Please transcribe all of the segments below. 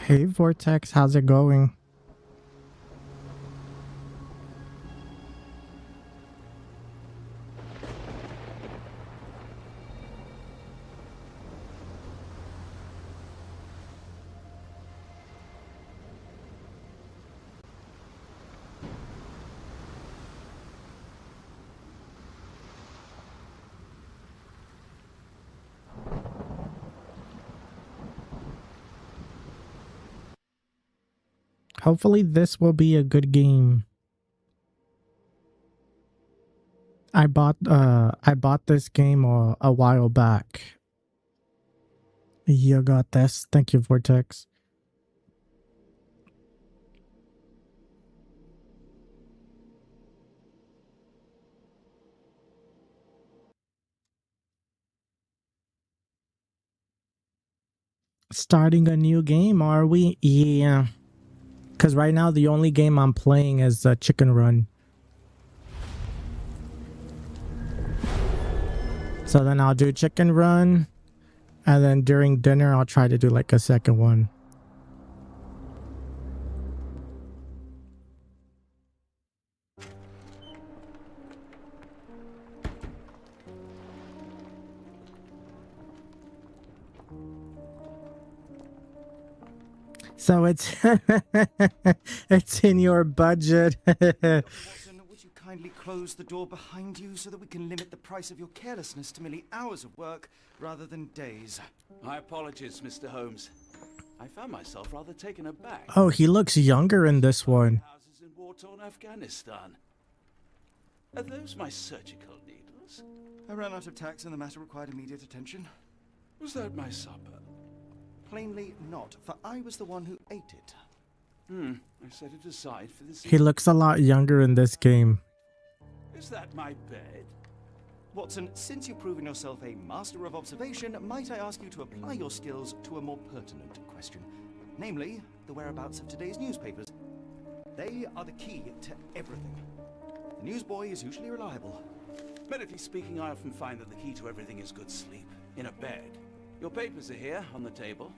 Hey Vortex, how's it going? Hopefully this will be a good game. I bought this game a while back. You got this. Thank you, Vortex. Starting a new game, are we? Yeah. Because right now the only game I'm playing is Chicken Run. So then I'll do Chicken Run, and then during dinner I'll try to do like a second one. So it's it's in your budget. Watson, would you kindly close the door behind you so that we can limit the price of your carelessness to merely hours of work rather than days? My apologies, Mr. Holmes. I found myself rather taken aback. Oh, he looks younger in this one. Houses in war-torn Afghanistan. Are those my surgical needles? I ran out of tax and the matter required immediate attention. Was that my supper? Plainly not, for I was the one who ate it. I set it aside for this. He looks a lot younger in this game. Is that my bed? Watson, since you've proven yourself a master of observation, might I ask you to apply your skills to a more pertinent question? Namely, the whereabouts of today's newspapers. They are the key to everything. The newsboy is usually reliable. Medically speaking, I often find that the key to everything is good sleep. In a bed. Your papers are here, on the table.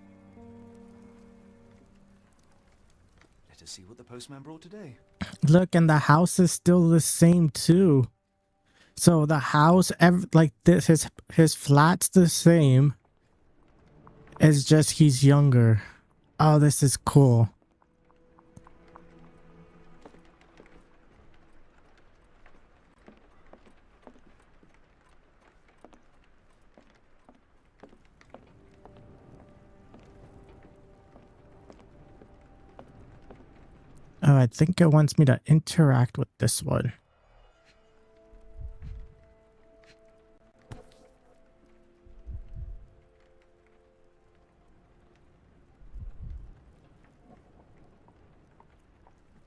Let us see what the postman brought today. Look, and the house is still the same too. So the house, like this, his flat's the same. It's just he's younger. Oh, this is cool. Oh, I think it wants me to interact with this one.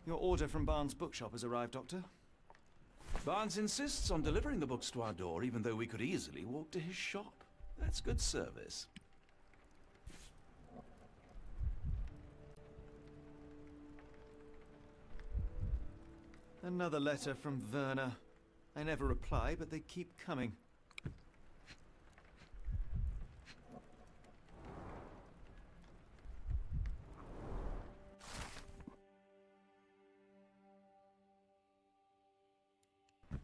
Your order from Barnes' bookshop has arrived, Doctor. Barnes insists on delivering the books to our door, even though we could easily walk to his shop. That's good service. Another letter from Werner. I never reply, but they keep coming.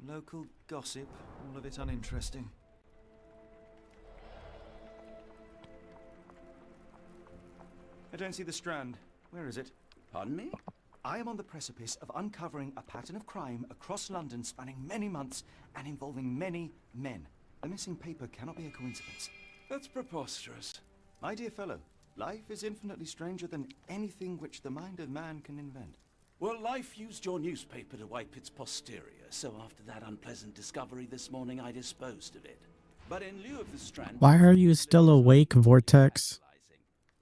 Local gossip, all of it uninteresting. I don't see the Strand. Where is it? Pardon me? I am on the precipice of uncovering a pattern of crime across London spanning many months and involving many men. The missing paper cannot be a coincidence. That's preposterous. My dear fellow, life is infinitely stranger than anything which the mind of man can invent. Well, life used your newspaper to wipe its posterior, so after that unpleasant discovery this morning, I disposed of it. But in lieu of the Strand... Why are you still awake, Vortex?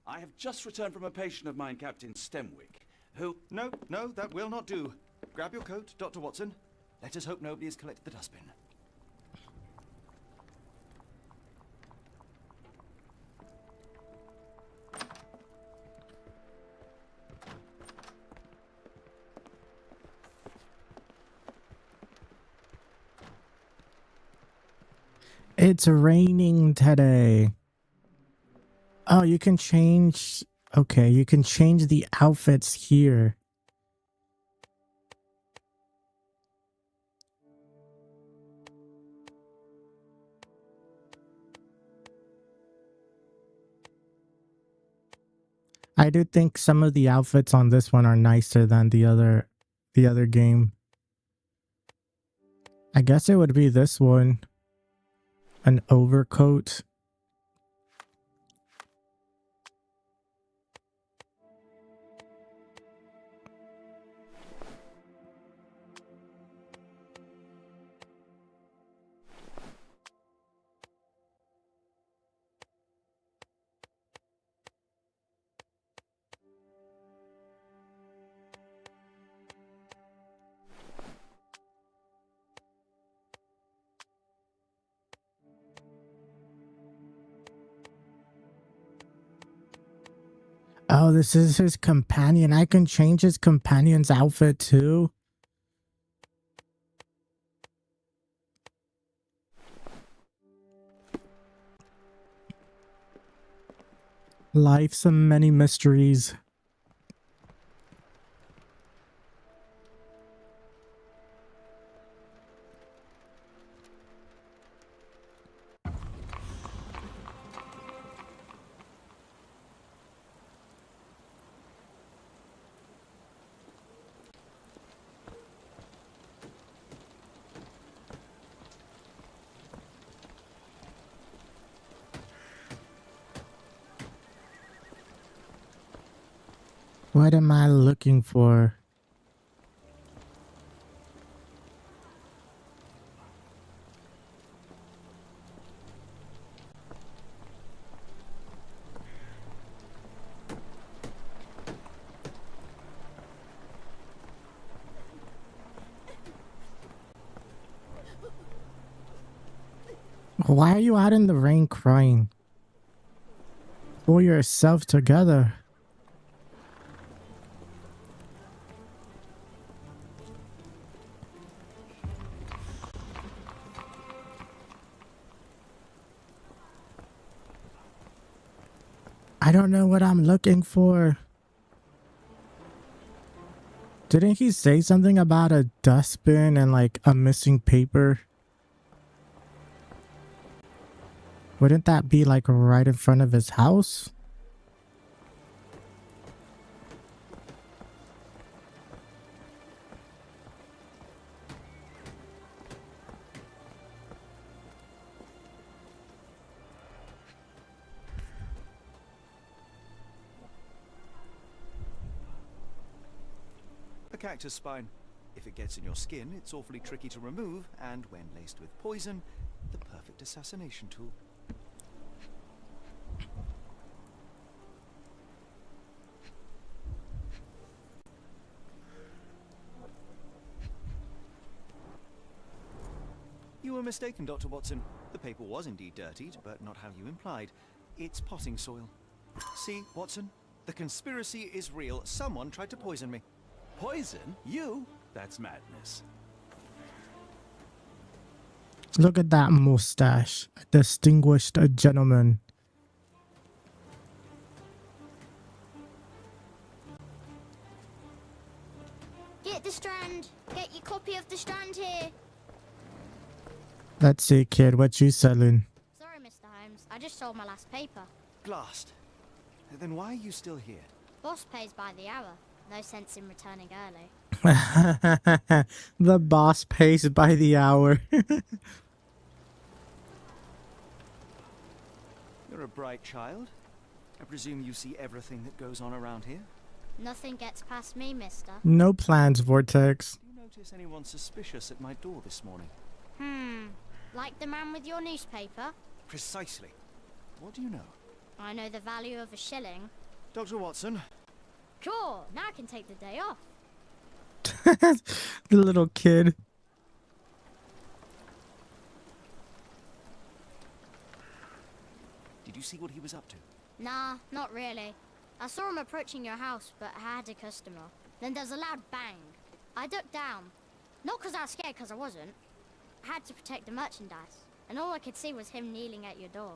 I have just returned from a patient of mine, Captain Stemwick, who... No, that will not do. Grab your coat, Dr. Watson. Let us hope nobody has collected the dustbin. It's raining today. Oh, you can change. Okay, you can change the outfits here. I do think some of the outfits on this one are nicer than the other game. I guess it would be this one. An overcoat. Oh, this is his companion. I can change his companion's outfit too. Life's a many mysteries. What am I looking for? Why are you out in the rain crying? Pull yourself together. I don't know what I'm looking for. Didn't he say something about a dustbin and like a missing paper? Wouldn't that be like right in front of his house? A cactus spine. If it gets in your skin, it's awfully tricky to remove, and when laced with poison, the perfect assassination tool. You were mistaken, Dr. Watson. The paper was indeed dirtied, but not how you implied. It's potting soil. See, Watson? The conspiracy is real. Someone tried to poison me. Poison? You? That's madness. Look at that mustache. A distinguished gentleman. Get the Strand. Get your copy of the Strand here. Let's see, kid, what you selling? Sorry, Mr. Holmes. I just sold my last paper. Blast. Then why are you still here? Boss pays by the hour. No sense in returning early. The boss pays by the hour. You're a bright child. I presume you see everything that goes on around here? Nothing gets past me, mister. No plans, Vortex. Do you notice anyone suspicious at my door this morning? Like the man with your newspaper? Precisely. What do you know? I know the value of a shilling. Dr. Watson? Sure, now I can take the day off. The little kid. Did you see what he was up to? Nah, not really. I saw him approaching your house, but I had a customer. Then there's a loud bang. I ducked down. Not because I was scared, because I wasn't. I had to protect the merchandise, and all I could see was him kneeling at your door.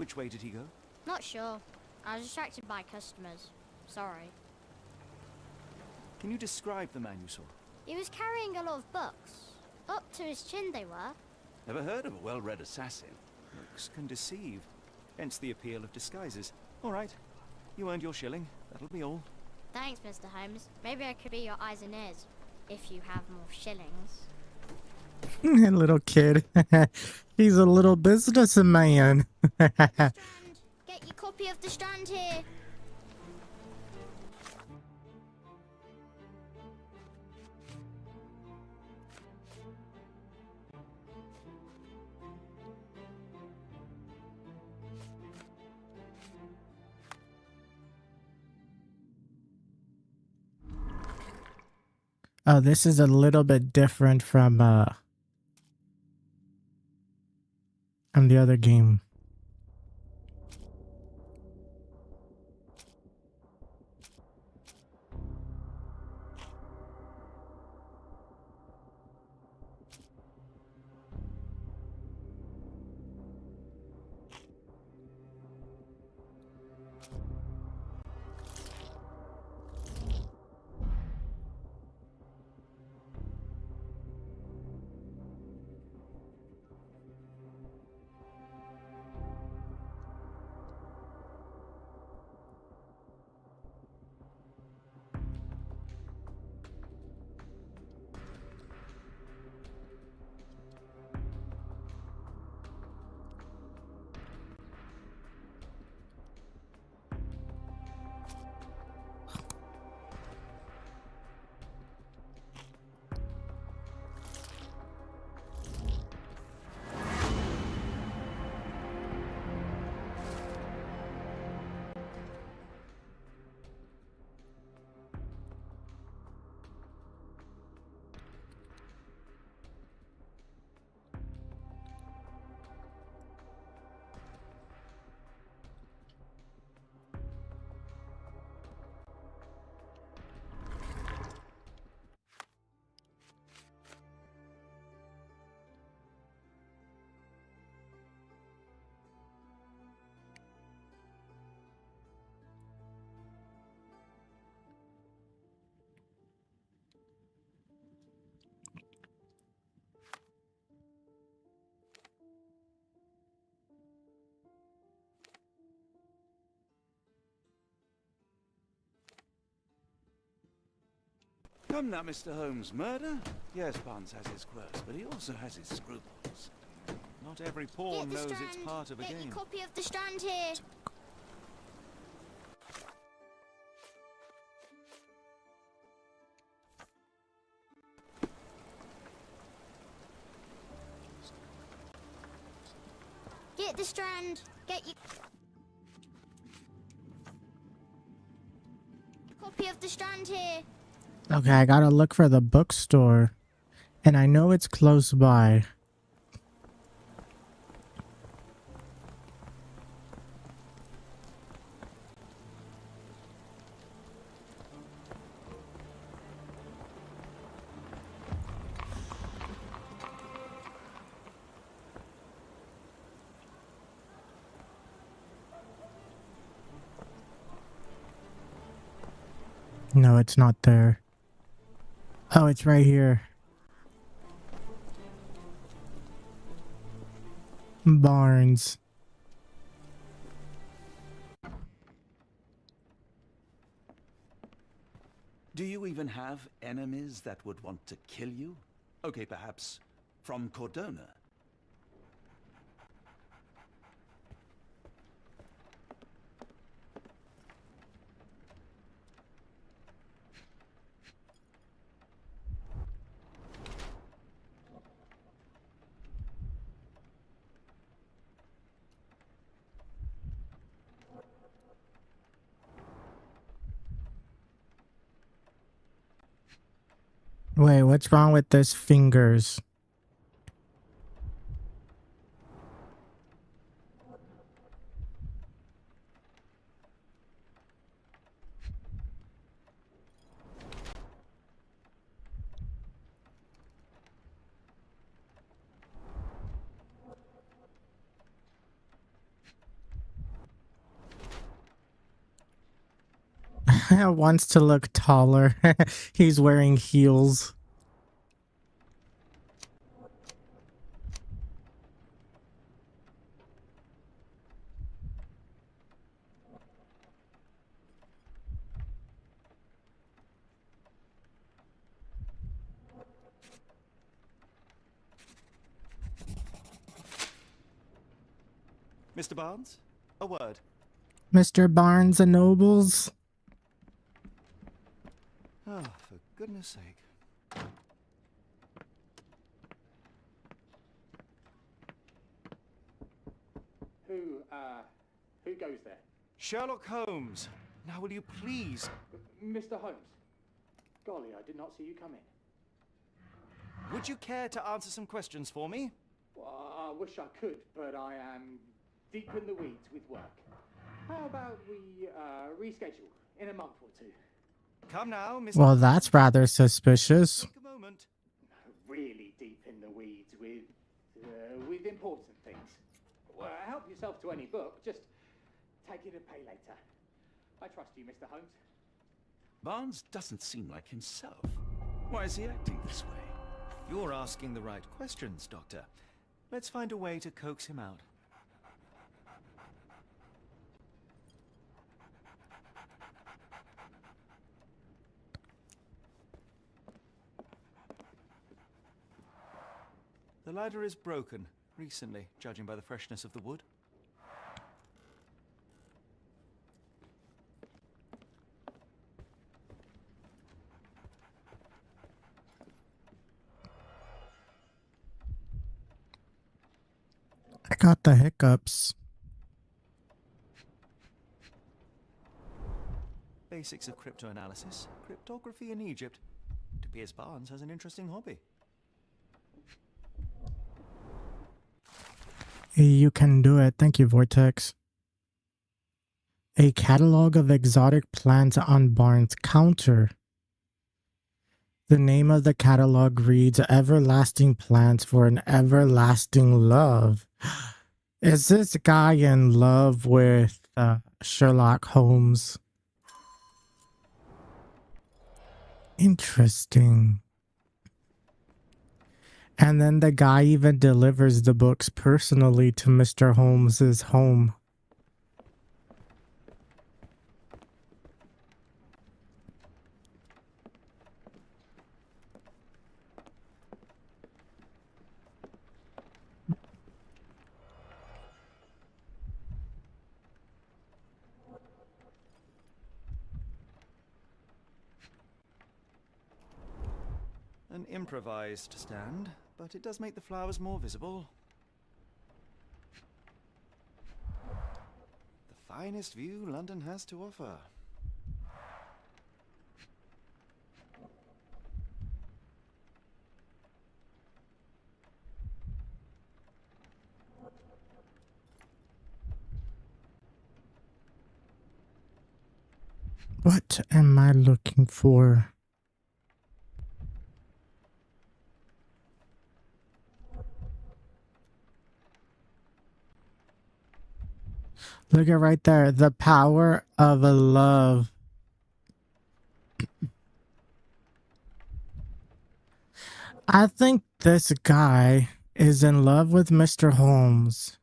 Which way did he go? Not sure. I was distracted by customers. Sorry. Can you describe the man you saw? He was carrying a lot of books. Up to his chin they were. Never heard of a well-read assassin. Looks can deceive. Hence the appeal of disguises. All right. You earned your shilling. That'll be all. Thanks, Mr. Holmes. Maybe I could be your eyes and ears. If you have more shillings. Little kid. He's a little businessman. Strand! Get your copy of The Strand here! Oh, this is a little bit different from the other game. Come now, Mr. Holmes. Murder? Yes, Barnes has his quirks, but he also has his scruples. Not every pawn Get The knows Strand! it's part of a Get game. your copy of The Strand here! Get The Strand! Get your copy of The Strand here! Okay, I gotta look for the bookstore. And I know it's close by. No, it's not there. Oh, it's right here. Barnes. Do you even have enemies that would want to kill you? Okay, perhaps from Cordona. Wait, what's wrong with this fingers? Wants to look taller. He's wearing heels. Mr. Barnes, a word. Mr. Barnes and Nobles. Oh, for goodness sake. Who goes there? Sherlock Holmes. Now will you please... Mr. Holmes. Golly, I did not see you come in. Would you care to answer some questions for me? Well, I wish I could, but I am deep in the weeds with work. How about we reschedule in a month or two? Come now, Mr. Well, that's rather suspicious. Take a moment. Really deep in the weeds with important things. Well, help yourself to any book. Just take it and pay later. I trust you, Mr. Holmes. Barnes doesn't seem like himself. Why is he acting this way? You're asking the right questions, Doctor. Let's find a way to coax him out. The ladder is broken, recently, judging by the freshness of the wood. I got the hiccups. Basics of cryptoanalysis, cryptography in Egypt. It appears Barnes has an interesting hobby. You can do it. Thank you, Vortex. A catalog of exotic plants on Barnes' counter. The name of the catalog reads Everlasting Plants for an Everlasting Love. Is this guy in love with Sherlock Holmes? Interesting. And then the guy even delivers the books personally to Mr. Holmes's home. An improvised stand, but it does make the flowers more visible. The finest view London has to offer. What am I looking for? Look at right there. The power of a love. I think this guy is in love with Mr. Holmes.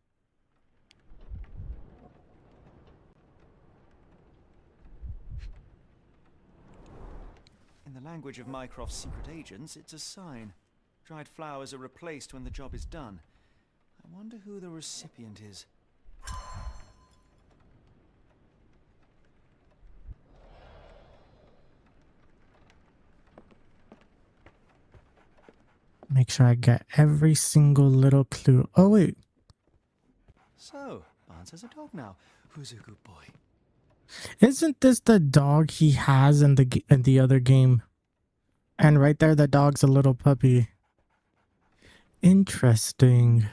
In the language of Mycroft's secret agents, it's a sign. Dried flowers are replaced when the job is done. I wonder who the recipient is. Make sure I get every single little clue. Oh, wait. So, Barnes has a dog now. Who's a good boy? Isn't this the dog he has in the other game? And right there, the dog's a little puppy. Interesting.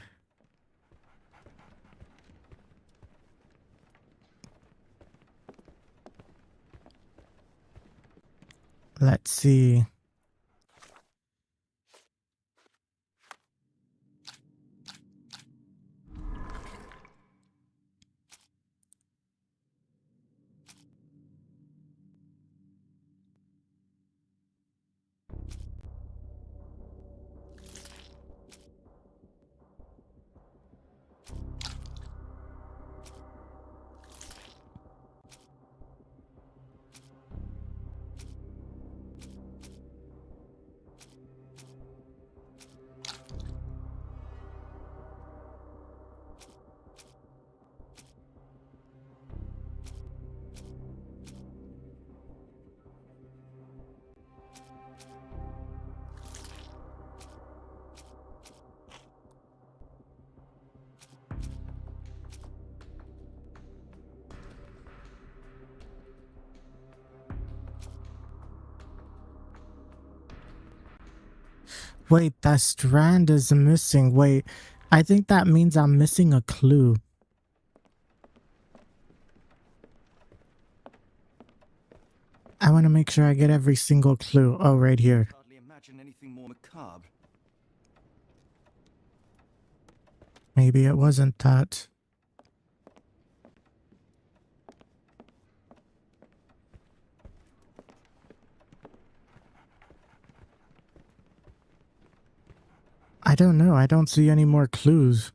Let's see. Wait, that strand is missing. Wait, I think that means I'm missing a clue. I want to make sure I get every single clue. Oh, right here. Hardly imagine anything more macabre. Maybe it wasn't that. I don't know. I don't see any more clues.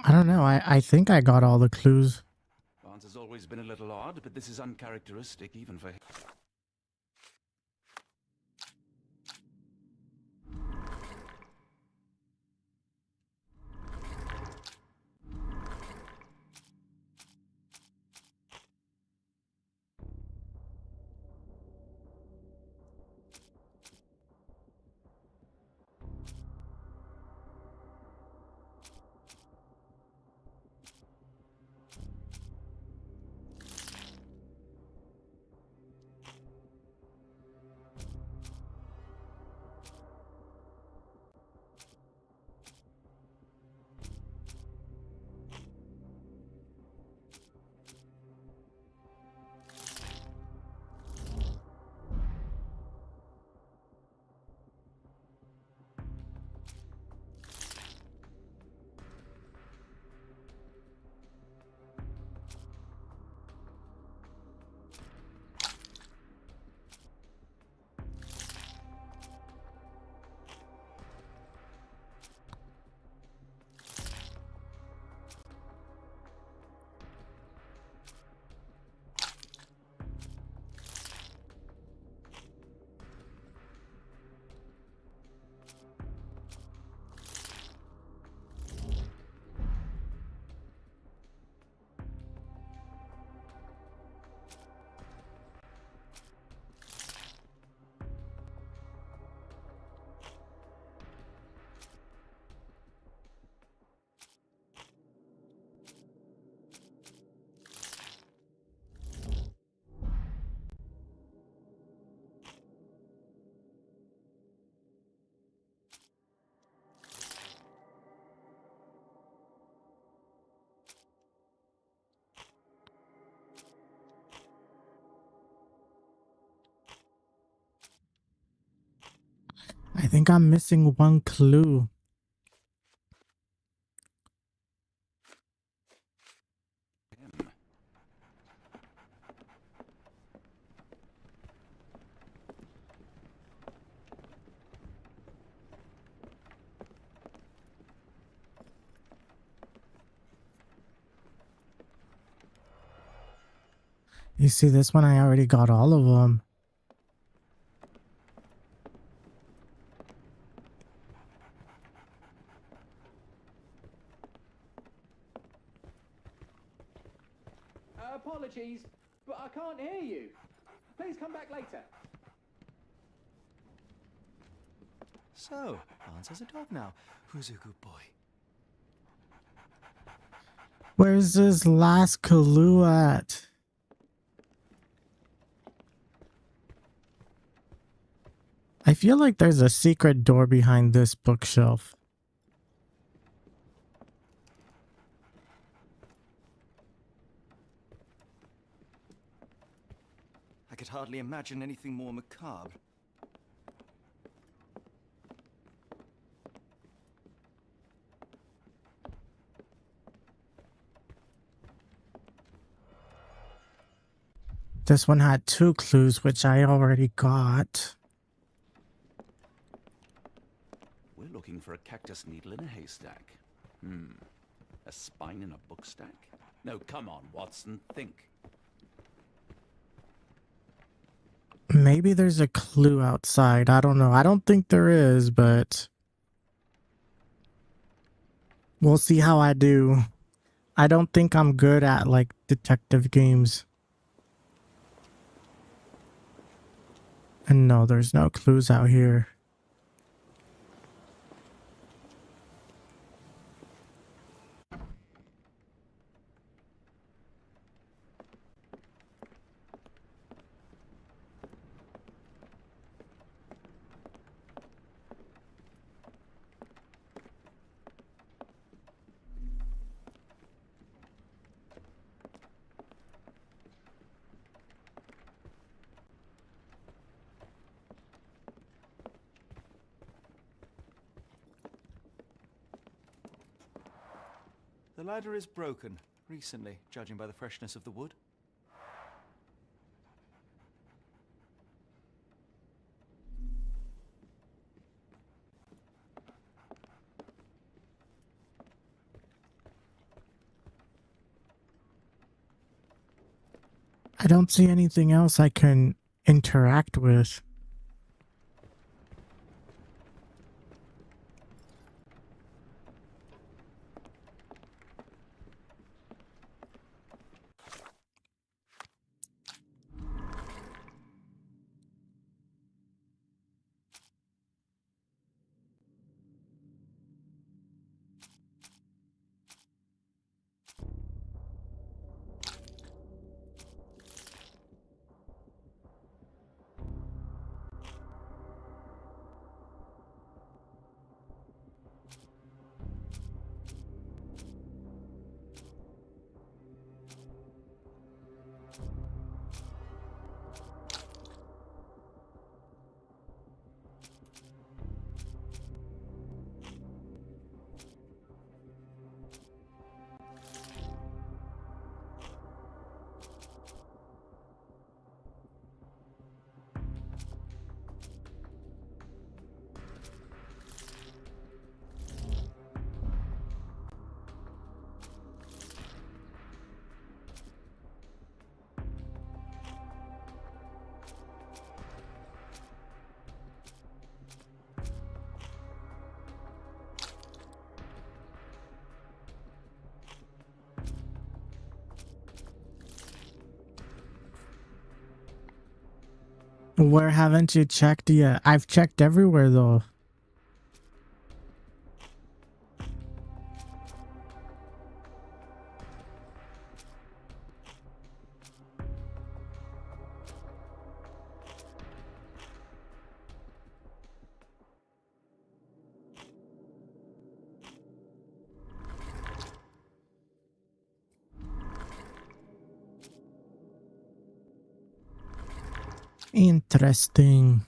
I don't know. I think I got all the clues. Barnes has always been a little odd, but this is uncharacteristic even for him. I think I'm missing one clue. You see, this one I already got all of them. Apologies, but I can't hear you. Please come back later. So, Barnes has a dog now. Who's a good boy? Where's this last clue at? I feel like there's a secret door behind this bookshelf. I could hardly imagine anything more macabre. This one had 2 clues, which I already got. We're looking for a cactus needle in a haystack. A spine in a book stack? No, come on, Watson, think. Maybe there's a clue outside. I don't know. I don't think there is, but we'll see how I do. I don't think I'm good at like detective games. And no, there's no clues out here. The ladder is broken, recently, judging by the freshness of the wood. I don't see anything else I can interact with. Where haven't you checked yet? I've checked everywhere though. Interesting.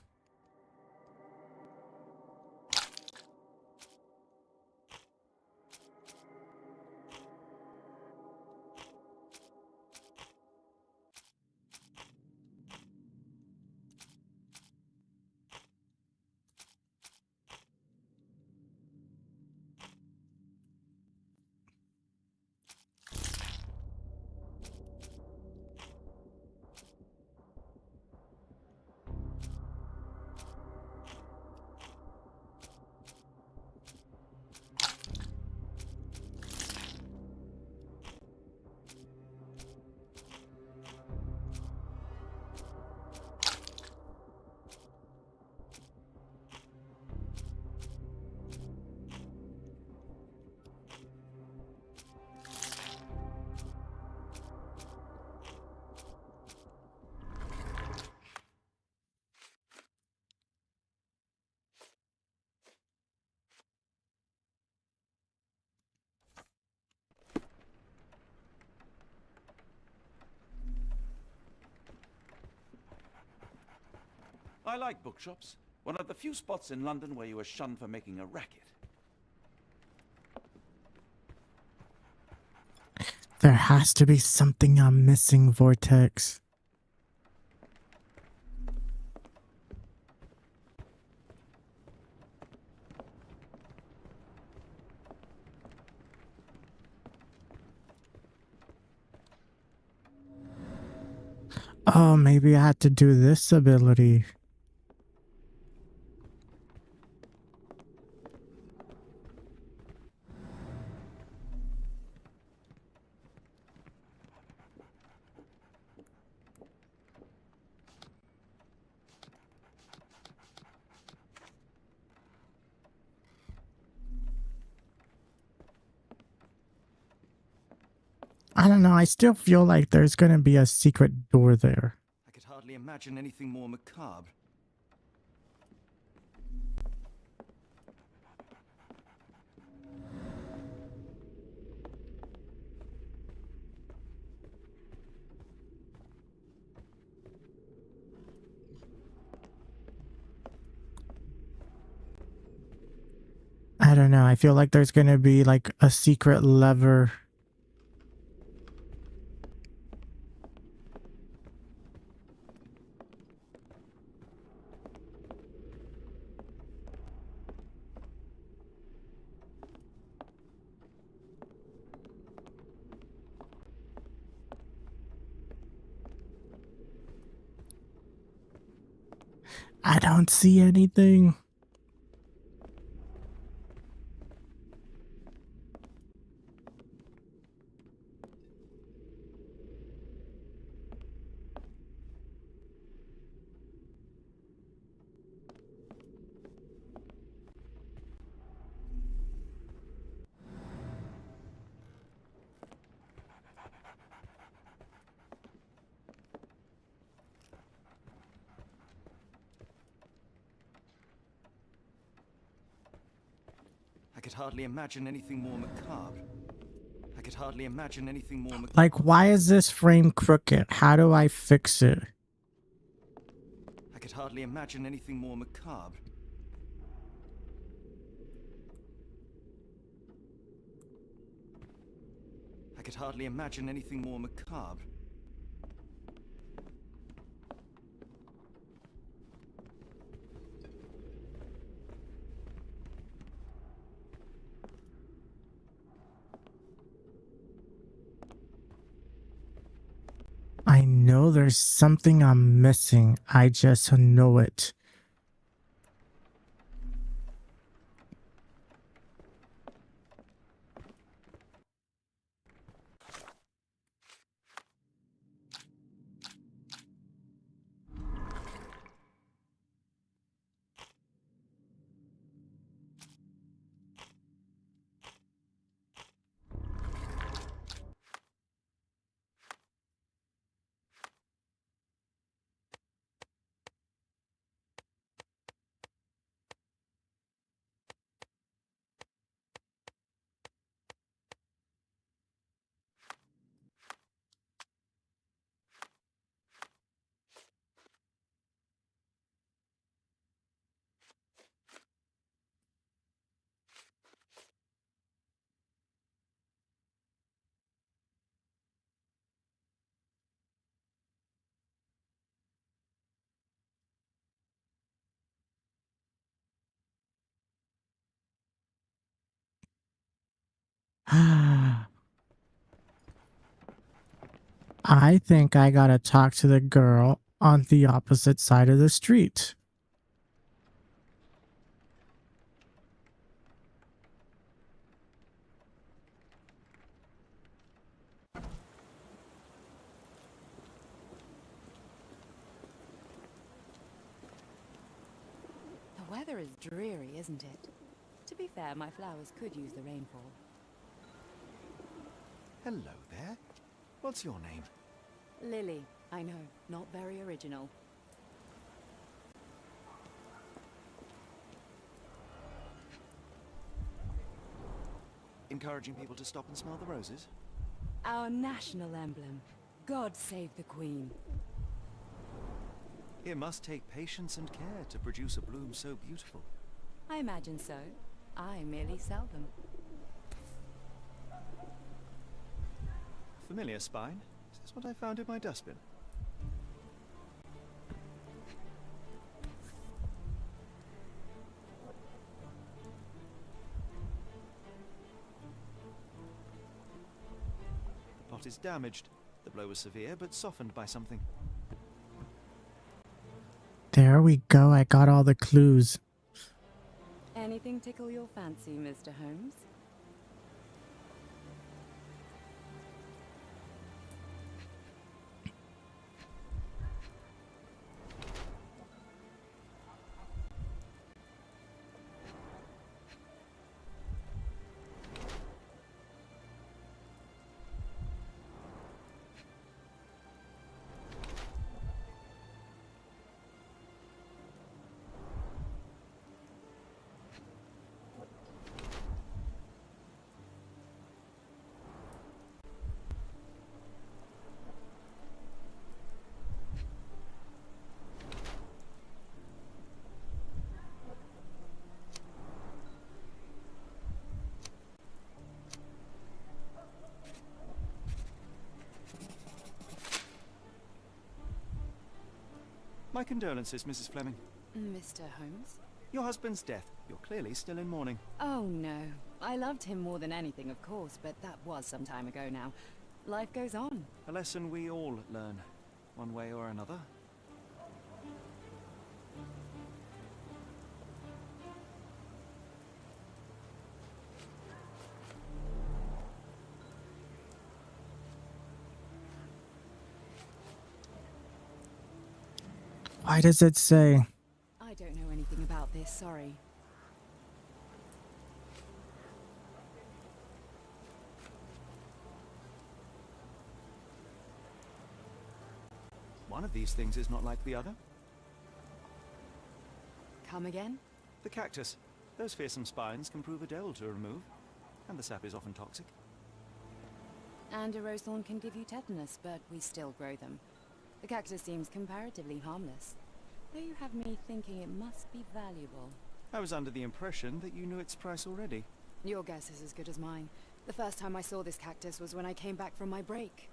I like bookshops. One of the few spots in London where you are shunned for making a racket. There has to be something I'm missing, Vortex. Oh, maybe I had to do this ability. I don't know. I still feel like there's gonna be a secret door there. I could hardly imagine anything more macabre. I don't know. I feel like there's gonna be like a secret lever. I don't see anything. I could hardly imagine anything more macabre. I could hardly imagine anything more macabre. Like, why is this frame crooked? How do I fix it? I could hardly imagine anything more macabre. I could hardly imagine anything more macabre. I know there's something I'm missing. I just know it. I think I gotta talk to the girl on the opposite side of the street. The weather is dreary, isn't it? To be fair, my flowers could use the rainfall. Hello there. What's your name? Lily, I know, not very original. Encouraging people to stop and smell the roses? Our national emblem. God save the Queen. It must take patience and care to produce a bloom so beautiful. I imagine so. I merely sell them. Familiar spine? Is this what I found in my dustbin? The pot is damaged. The blow was severe, but softened by something. There we go. I got all the clues. Anything tickle your fancy, Mr. Holmes? My condolences, Mrs. Fleming. Mr. Holmes? Your husband's death. You're clearly still in mourning. Oh, no. I loved him more than anything, of course, but that was some time ago now. Life goes on. A lesson we all learn, one way or another. Why does it say? I don't know anything about this, sorry. One of these things is not like the other. Come again? The cactus. Those fearsome spines can prove a devil to remove, and the sap is often toxic. And a rose thorn can give you tetanus, but we still grow them. The cactus seems comparatively harmless, though you have me thinking it must be valuable. I was under the impression that you knew its price already. Your guess is as good as mine. The first time I saw this cactus was when I came back from my break.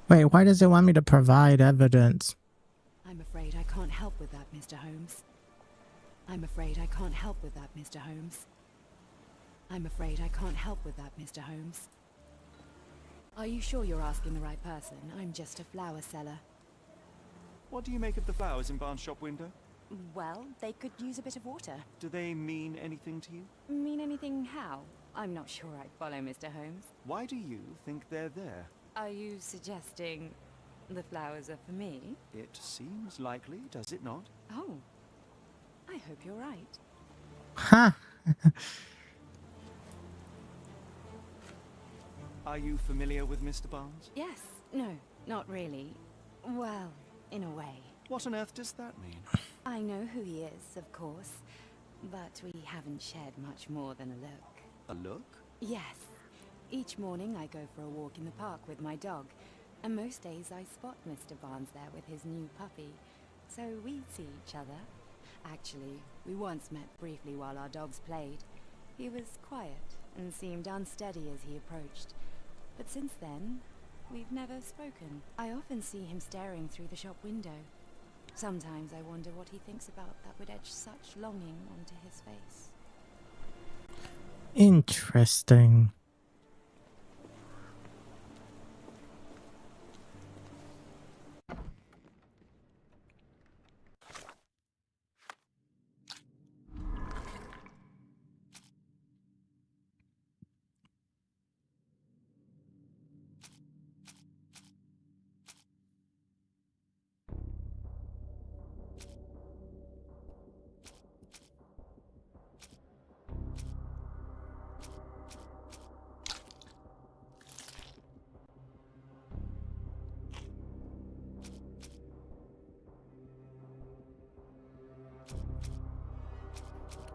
Wait, why does it want me to provide evidence? I'm afraid I can't help with that, Mr. Holmes. I'm afraid I can't help with that, Mr. Holmes. I'm afraid I can't help with that, Mr. Holmes. Are you sure you're asking the right person? I'm just a flower seller. What do you make of the flowers in Barnes' shop window? Well, they could use a bit of water. Do they mean anything to you? Mean anything how? I'm not sure I follow, Mr. Holmes. Why do you think they're there? Are you suggesting the flowers are for me? It seems likely, does it not? Oh, I hope you're right. Huh. Are you familiar with Mr. Barnes? Yes. No, not really. Well, in a way. What on earth does that mean? I know who he is, of course, but we haven't shared much more than a look. A look? Yes. Each morning I go for a walk in the park with my dog, and most days I spot Mr. Barnes there with his new puppy, so we see each other. Actually, we once met briefly while our dogs played. He was quiet and seemed unsteady as he approached, but since then, we've never spoken. I often see him staring through the shop window. Sometimes I wonder what he thinks about that would etch such longing onto his face. Interesting.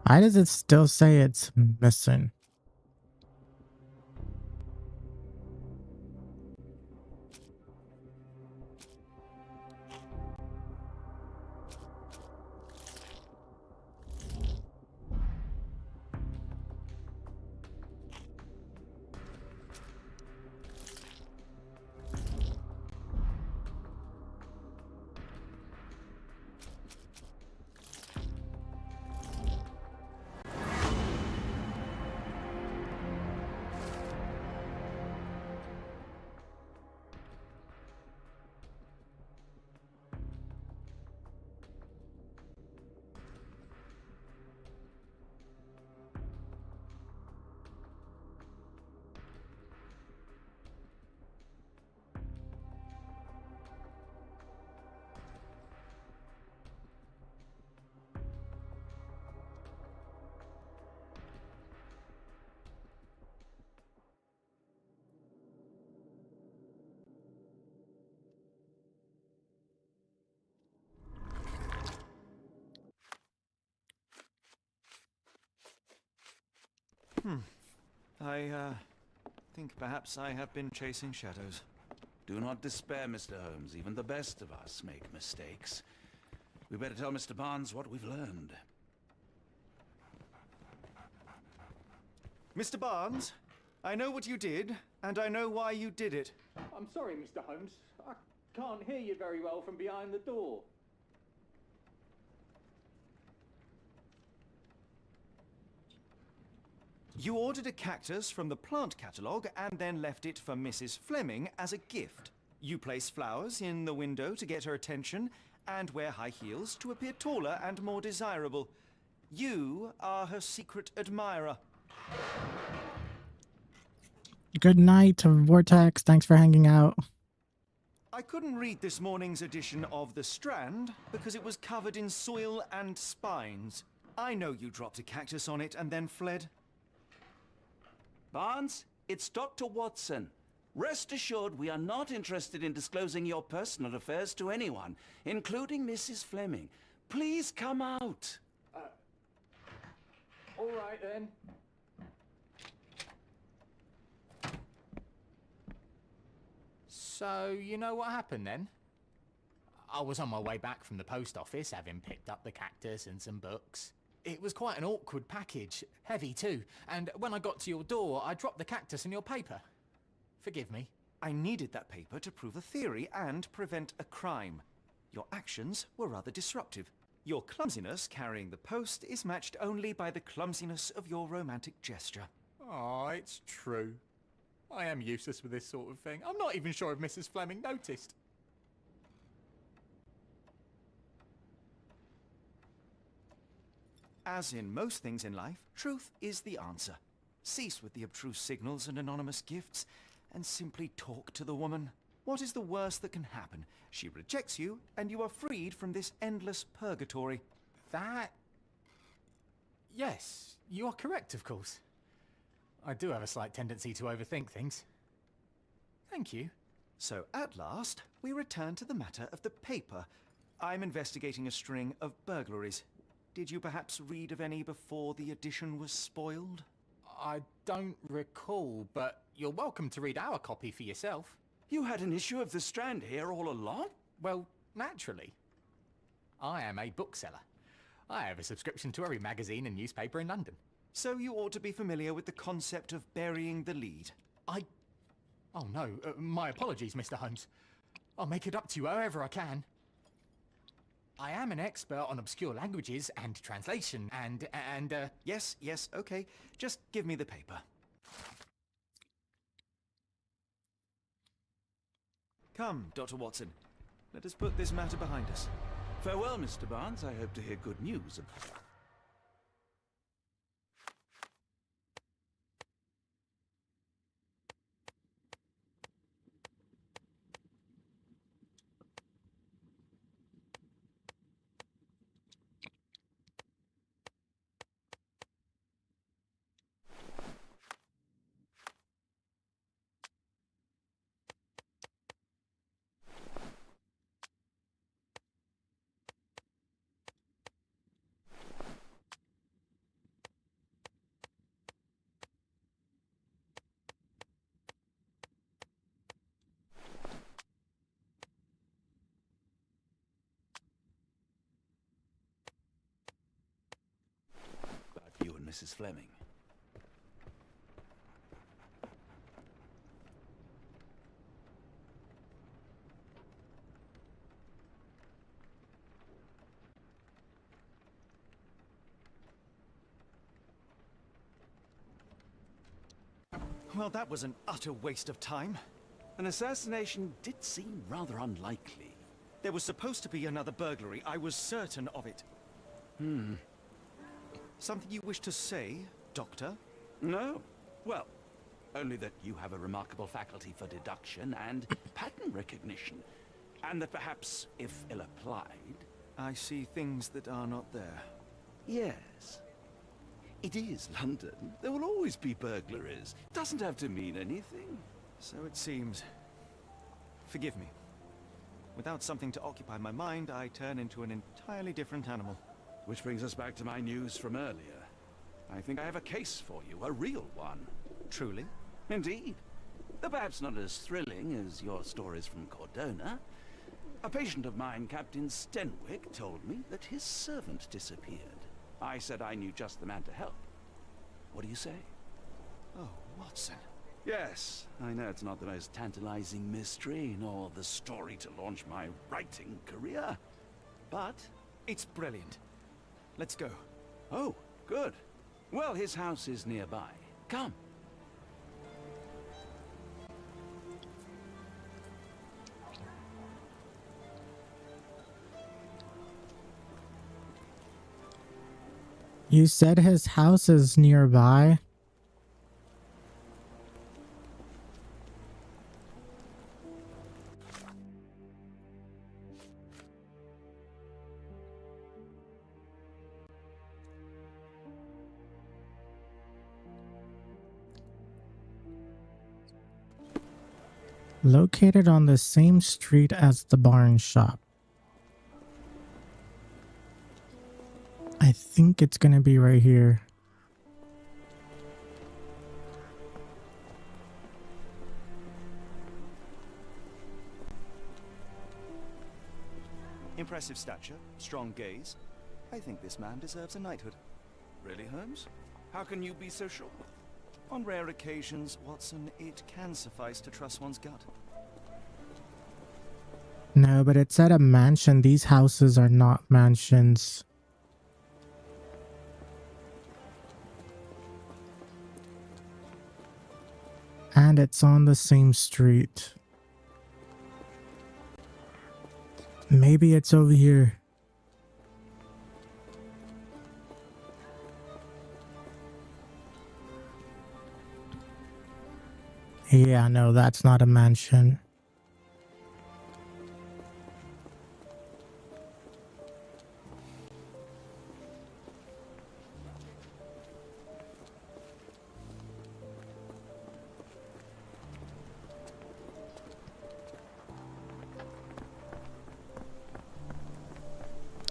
Why does it still say it's missing? I think perhaps I have been chasing shadows. Do not despair, Mr. Holmes. Even the best of us make mistakes. We better tell Mr. Barnes what we've learned. Mr. Barnes, I know what you did, and I know why you did it. I'm sorry, Mr. Holmes. I can't hear you very well from behind the door. You ordered a cactus from the plant catalogue and then left it for Mrs. Fleming as a gift. You place flowers in the window to get her attention and wear high heels to appear taller and more desirable. You are her secret admirer. Good night, Vortex. Thanks for hanging out. I couldn't read this morning's edition of The Strand because it was covered in soil and spines. I know you dropped a cactus on it and then fled. Barnes, it's Dr. Watson. Rest assured we are not interested in disclosing your personal affairs to anyone, including Mrs. Fleming. Please come out. All right, then. So, you know what happened then? I was on my way back from the post office, having picked up the cactus and some books. It was quite an awkward package, heavy too, and when I got to your door, I dropped the cactus in your paper. Forgive me. I needed that paper to prove a theory and prevent a crime. Your actions were rather disruptive. Your clumsiness carrying the post is matched only by the clumsiness of your romantic gesture. Oh, it's true. I am useless with this sort of thing. I'm not even sure if Mrs. Fleming noticed. As in most things in life, truth is the answer. Cease with the abstruse signals and anonymous gifts, and simply talk to the woman. What is the worst that can happen? She rejects you, and you are freed from this endless purgatory. That... Yes, you are correct, of course. I do have a slight tendency to overthink things. Thank you. So, at last, we return to the matter of the paper. I'm investigating a string of burglaries. Did you perhaps read of any before the edition was spoiled? I don't recall, but you're welcome to read our copy for yourself. You had an issue of The Strand here all along? Well, naturally. I am a bookseller. I have a subscription to every magazine and newspaper in London. So you ought to be familiar with the concept of burying the lead. Oh no, my apologies, Mr. Holmes. I'll make it up to you however I can. I am an expert on obscure languages and translation and Yes, okay. Just give me the paper. Come, Dr. Watson. Let us put this matter behind us. Farewell, Mr. Barnes. I hope to hear good news. You and Mrs. Fleming. Well, that was an utter waste of time. An assassination did seem rather unlikely. There was supposed to be another burglary. I was certain of it. Something you wish to say, Doctor? No. Well, only that you have a remarkable faculty for deduction and pattern recognition. And that perhaps, if ill-applied... I see things that are not there. Yes. It is London. There will always be burglaries. Doesn't have to mean anything. So it seems. Forgive me. Without something to occupy my mind, I turn into an entirely different animal. Which brings us back to my news from earlier. I think I have a case for you, a real one. Truly? Indeed. Though perhaps not as thrilling as your stories from Cordona. A patient of mine, Captain Stenwick, told me that his servant disappeared. I said I knew just the man to help. What do you say? Oh, Watson. Yes, I know it's not the most tantalizing mystery, nor the story to launch my writing career. But... It's brilliant. Let's go. Oh, good. Well, his house is nearby. Come. You said his house is nearby? Located on the same street as the barn shop. I think it's gonna be right here. Impressive stature, strong gaze. I think this man deserves a knighthood. Really, Holmes? How can you be so sure? On rare occasions, Watson, it can suffice to trust one's gut. No, but it's at a mansion. These houses are not mansions. And it's on the same street. Maybe it's over here. Yeah, no, that's not a mansion.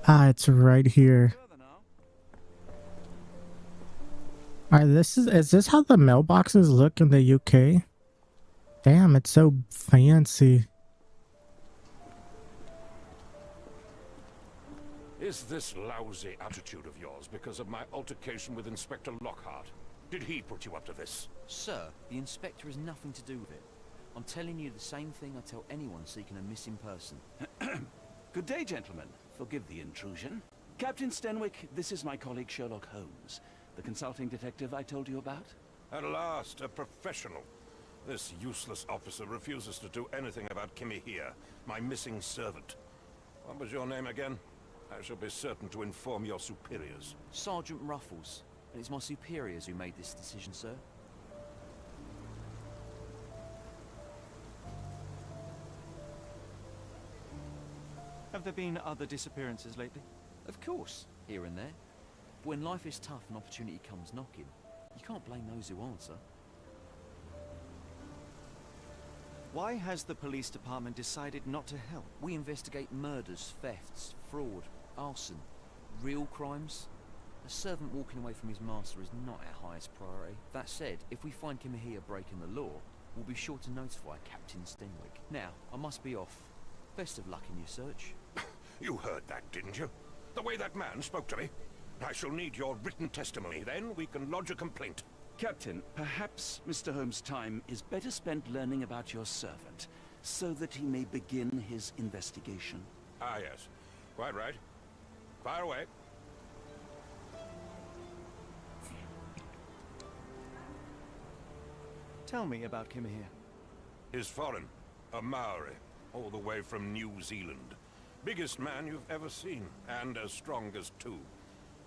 Ah, it's right here. Alright, is this how the mailboxes look in the UK? Damn, it's so fancy. Is this lousy attitude of yours because of my altercation with Inspector Lockhart? Did he put you up to this? Sir, the inspector has nothing to do with it. I'm telling you the same thing I tell anyone seeking a missing person. Good day, gentlemen. Forgive the intrusion. Captain Stenwick, this is my colleague Sherlock Holmes, the consulting detective I told you about. At last, a professional. This useless officer refuses to do anything about Kimmy here, my missing servant. What was your name again? I shall be certain to inform your superiors. Sergeant Ruffles. And it's my superiors who made this decision, sir. Have there been other disappearances lately? Of course, here and there. But when life is tough and opportunity comes knocking, you can't blame those who answer. Why has the police department decided not to help? We investigate murders, thefts, fraud, arson, real crimes. A servant walking away from his master is not our highest priority. That said, if we find Kimahia breaking the law, we'll be sure to notify Captain Stenwick. Now, I must be off. Best of luck in your search. You heard that, didn't you? The way that man spoke to me. I shall need your written testimony, then we can lodge a complaint. Captain, perhaps Mr. Holmes' time is better spent learning about your servant, so that he may begin his investigation. Ah, yes. Quite right. Fire away. Tell me about Kimahia. He's foreign. A Maori. All the way from New Zealand. Biggest man you've ever seen, and as strong as two.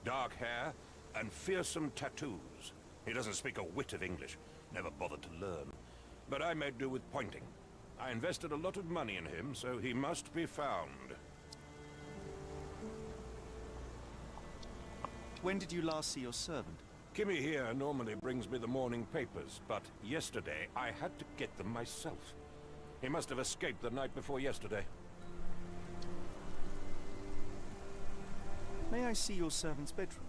Dark hair and fearsome tattoos. He doesn't speak a whit of English. Never bothered to learn. But I made do with pointing. I invested a lot of money in him, so he must be found. When did you last see your servant? Kimmy here normally brings me the morning papers, but yesterday I had to get them myself. He must have escaped the night before yesterday. May I see your servant's bedroom?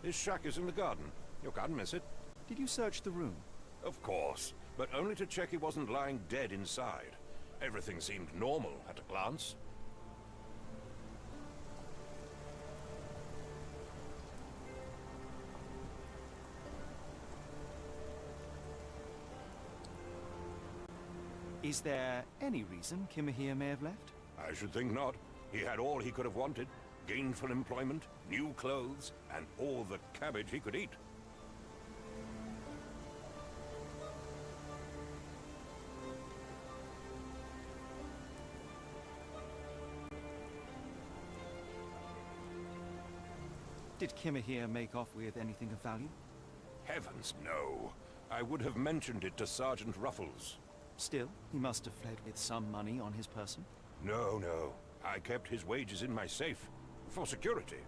His shack is in the garden. You can't miss it. Did you search the room? Of course, but only to check he wasn't lying dead inside. Everything seemed normal at a glance. Is there any reason Kimahir may have left? I should think not. He had all he could have wanted. Gainful employment, new clothes, and all the cabbage he could eat. Did Kimahir make off with anything of value? Heavens, no. I would have mentioned it to Sergeant Ruffles. Still, he must have fled with some money on his person. No, no. I kept his wages in my safe. For security.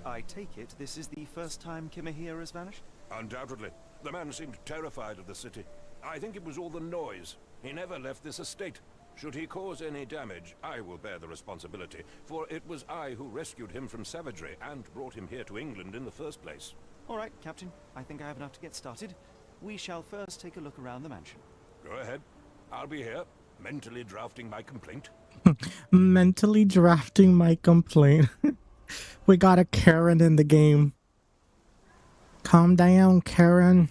I take it this is the first time Kimahir has vanished? Undoubtedly. The man seemed terrified of the city. I think it was all the noise. He never left this estate. Should he cause any damage, I will bear the responsibility, for it was I who rescued him from savagery and brought him here to England in the first place. All right, Captain. I think I have enough to get started. We shall first take a look around the mansion. Go ahead. I'll be here, mentally drafting my complaint. Mentally drafting my complaint. We got a Karen in the game. Calm down, Karen.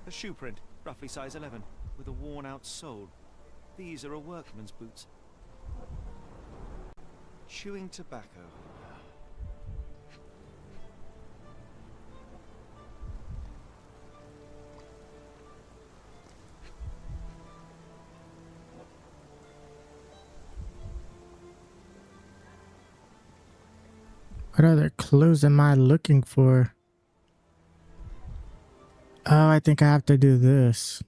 A shoe print, roughly size 11, with a worn-out sole. These are a workman's boots. Chewing tobacco. What other clues am I looking for? Oh, I think I have to do this.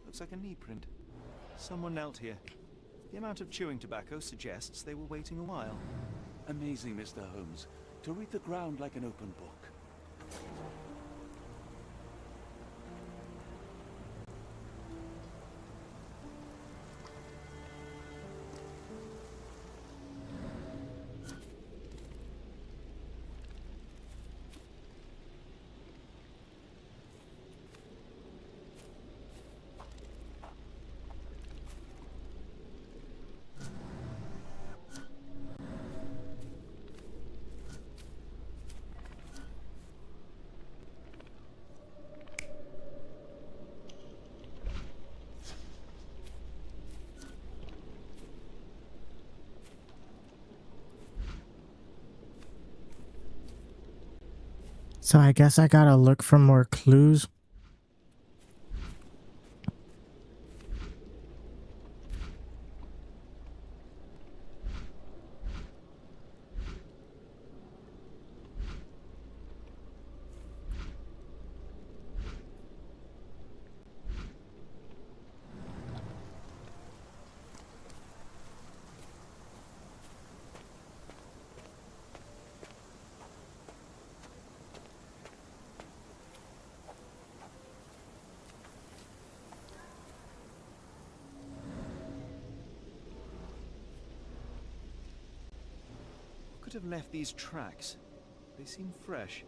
Looks like a knee print. Someone knelt here. The amount of chewing tobacco suggests they were waiting a while. Amazing, Mr. Holmes. To read the ground like an open book. So I guess I gotta look for more clues. Could have left these tracks. They seem fresh.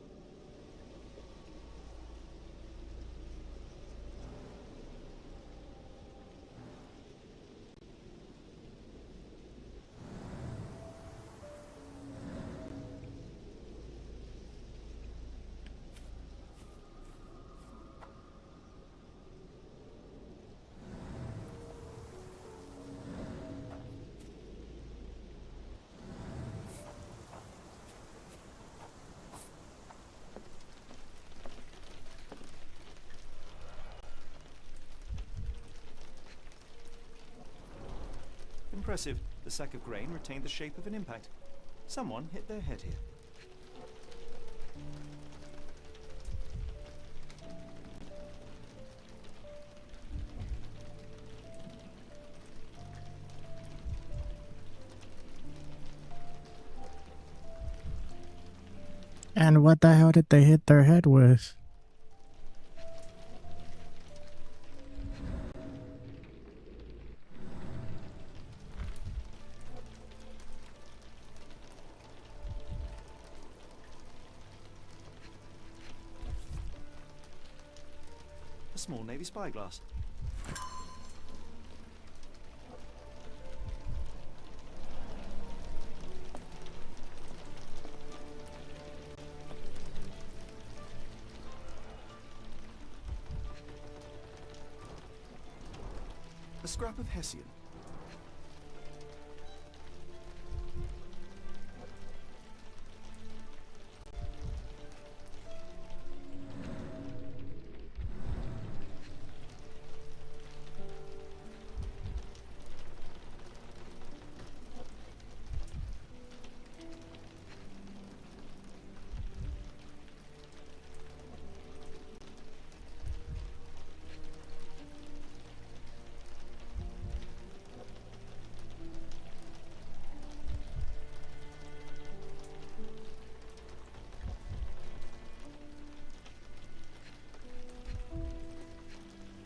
Impressive. The sack of grain retained the shape of an impact. Someone hit their head here. And what the hell did they hit their head with? A small Navy spyglass. A scrap of Hessian.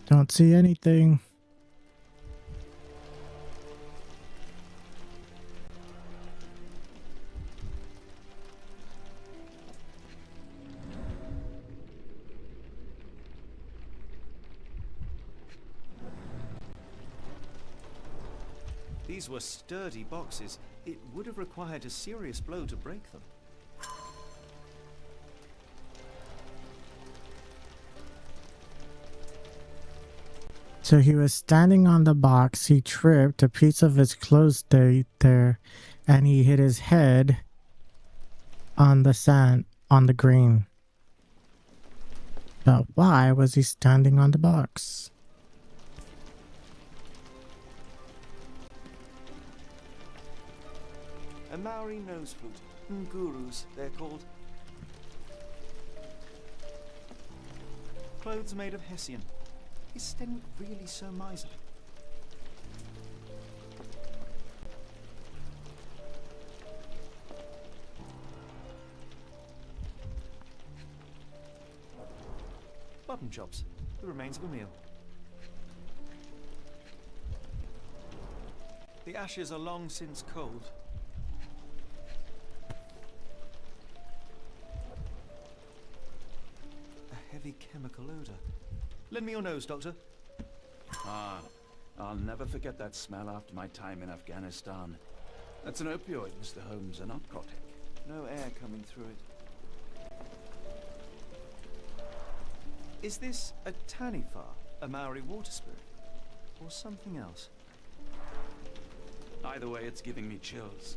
Don't see anything. These were sturdy boxes. It would have required a serious blow to break them. So he was standing on the box, he tripped, a piece of his clothes stayed there, and he hit his head on the sand, on the green. But why was he standing on the box? A Maori nose flute. Ngurus, they're called. Clothes made of Hessian. Is Stenwick really so miserly? Button chops. The remains of a meal. The ashes are long since cold. A heavy chemical odor. Lend me your nose, Doctor. Ah, I'll never forget that smell after my time in Afghanistan. That's an opioid, Mr. Holmes, a narcotic. No air coming through it. Is this a Tanifa, a Maori water spirit, or something else? Either way, it's giving me chills.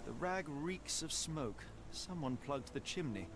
The rag reeks of smoke. Someone plugged the chimney.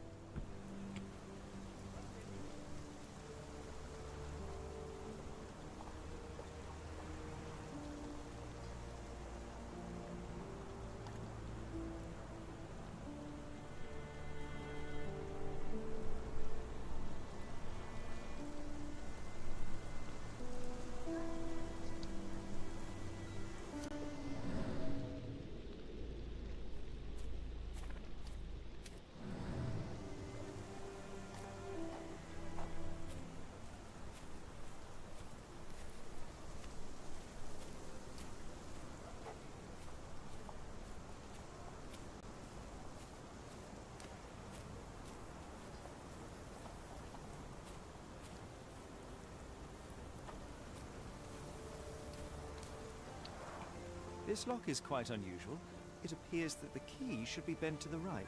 This lock is quite unusual. It appears that the key should be bent to the right.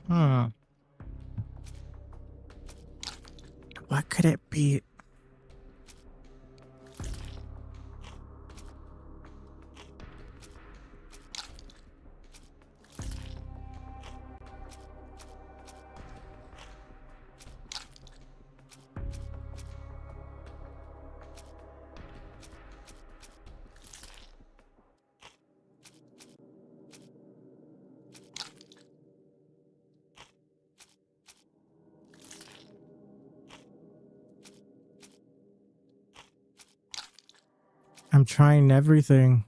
Hmm. What could it be? I'm trying everything.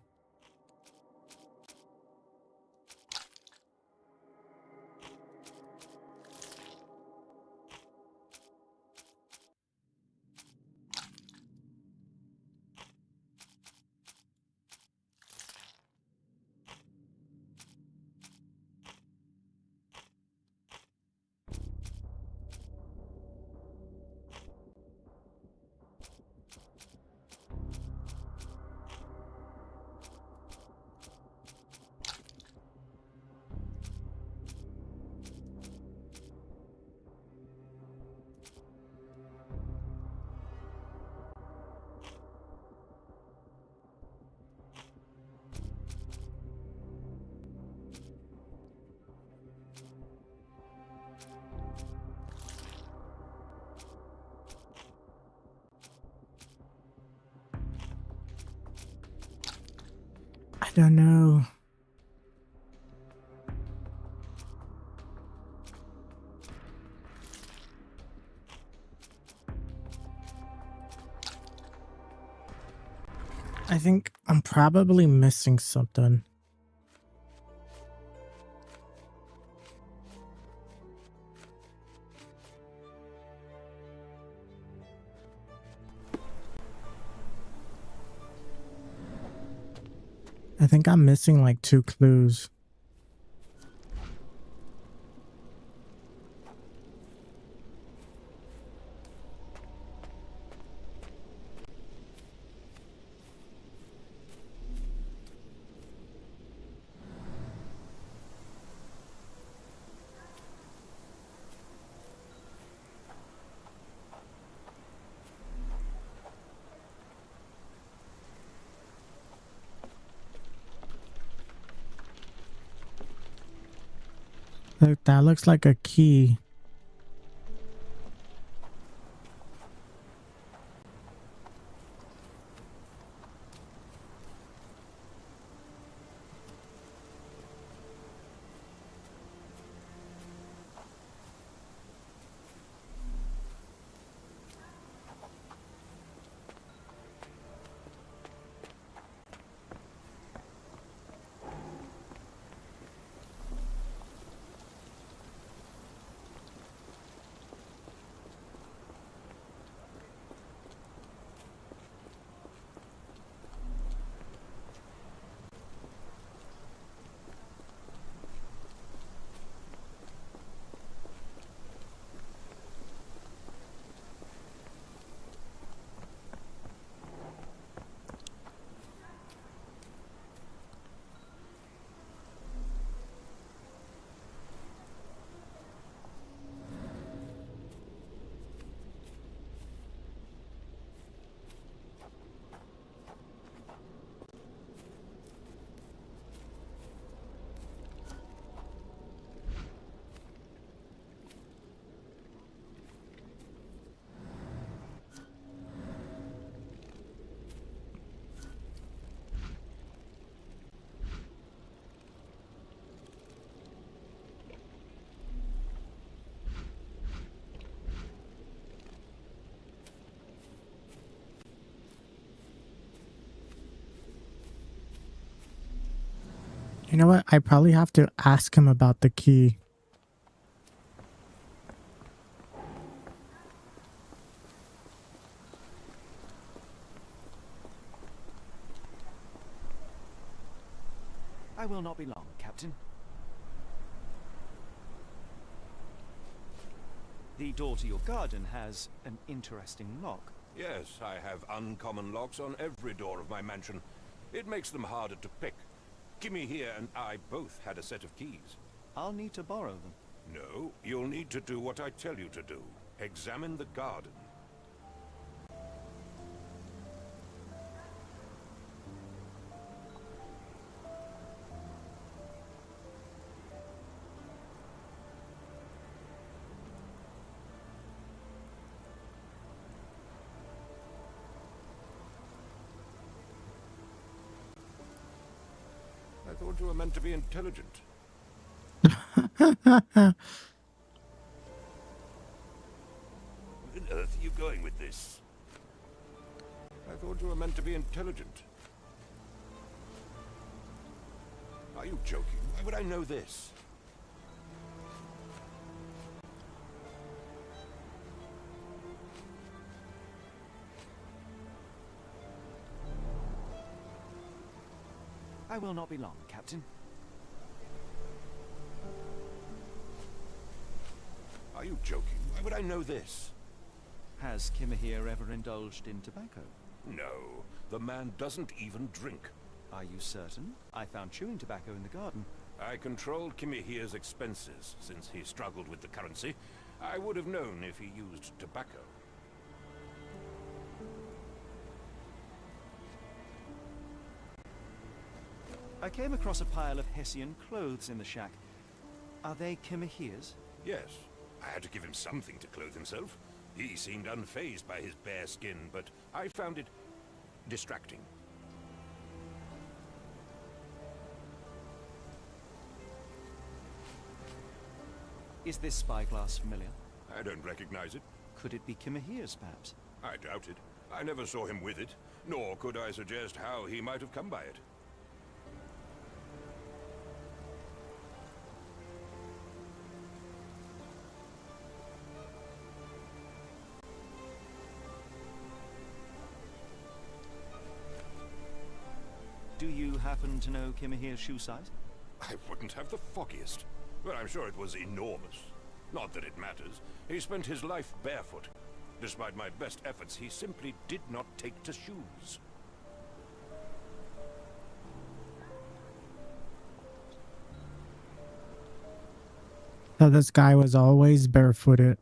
don't know. I think I'm probably missing something. I think I'm missing like 2 clues. Look, that looks like a key. You know what? I probably have to ask him about the key. I will not be long, Captain. The door to your garden has an interesting lock. Yes, I have uncommon locks on every door of my mansion. It makes them harder to pick. Kimmy here and I both had a set of keys. I'll need to borrow them. No, you'll need to do what I tell you to do. Examine the garden. I thought you were meant to be intelligent. Where on earth are you going with this? I thought you were meant to be intelligent. Are you joking? Why would I know this? I will not be long, Captain. Are you joking? Why would I know this? Has Kimmer here ever indulged in tobacco? No, the man doesn't even drink. Are you certain? I found chewing tobacco in the garden. I controlled Kimmy here's expenses since he struggled with the currency. I would have known if he used tobacco. I came across a pile of Hessian clothes in the shack. Are they Kimmer here's? Yes, I had to give him something to clothe himself. He seemed unfazed by his bare skin, but I found it distracting. Is this spyglass familiar? I don't recognize it. Could it be Kimahir's, perhaps? I doubt it. I never saw him with it, nor could I suggest how he might have come by it. Do you happen to know Kimahir's shoe size? I wouldn't have the foggiest, but I'm sure it was enormous. Not that it matters. He spent his life barefoot. Despite my best efforts, he simply did not take to shoes. So this guy was always barefooted.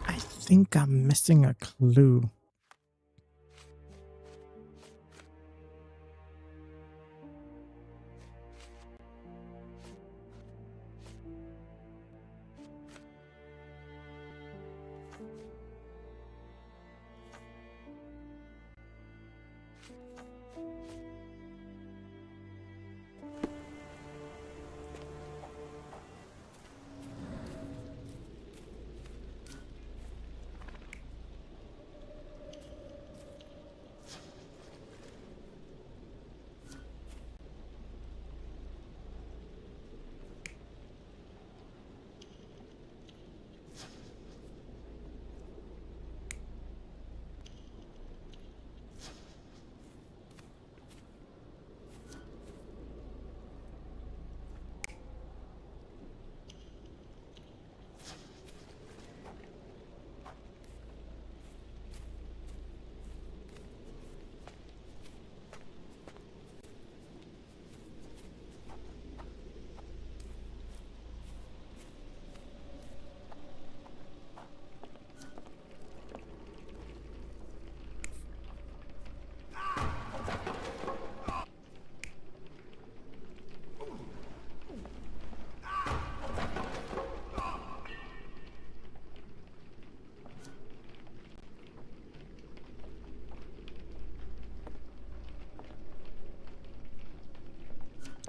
I think I'm missing a clue.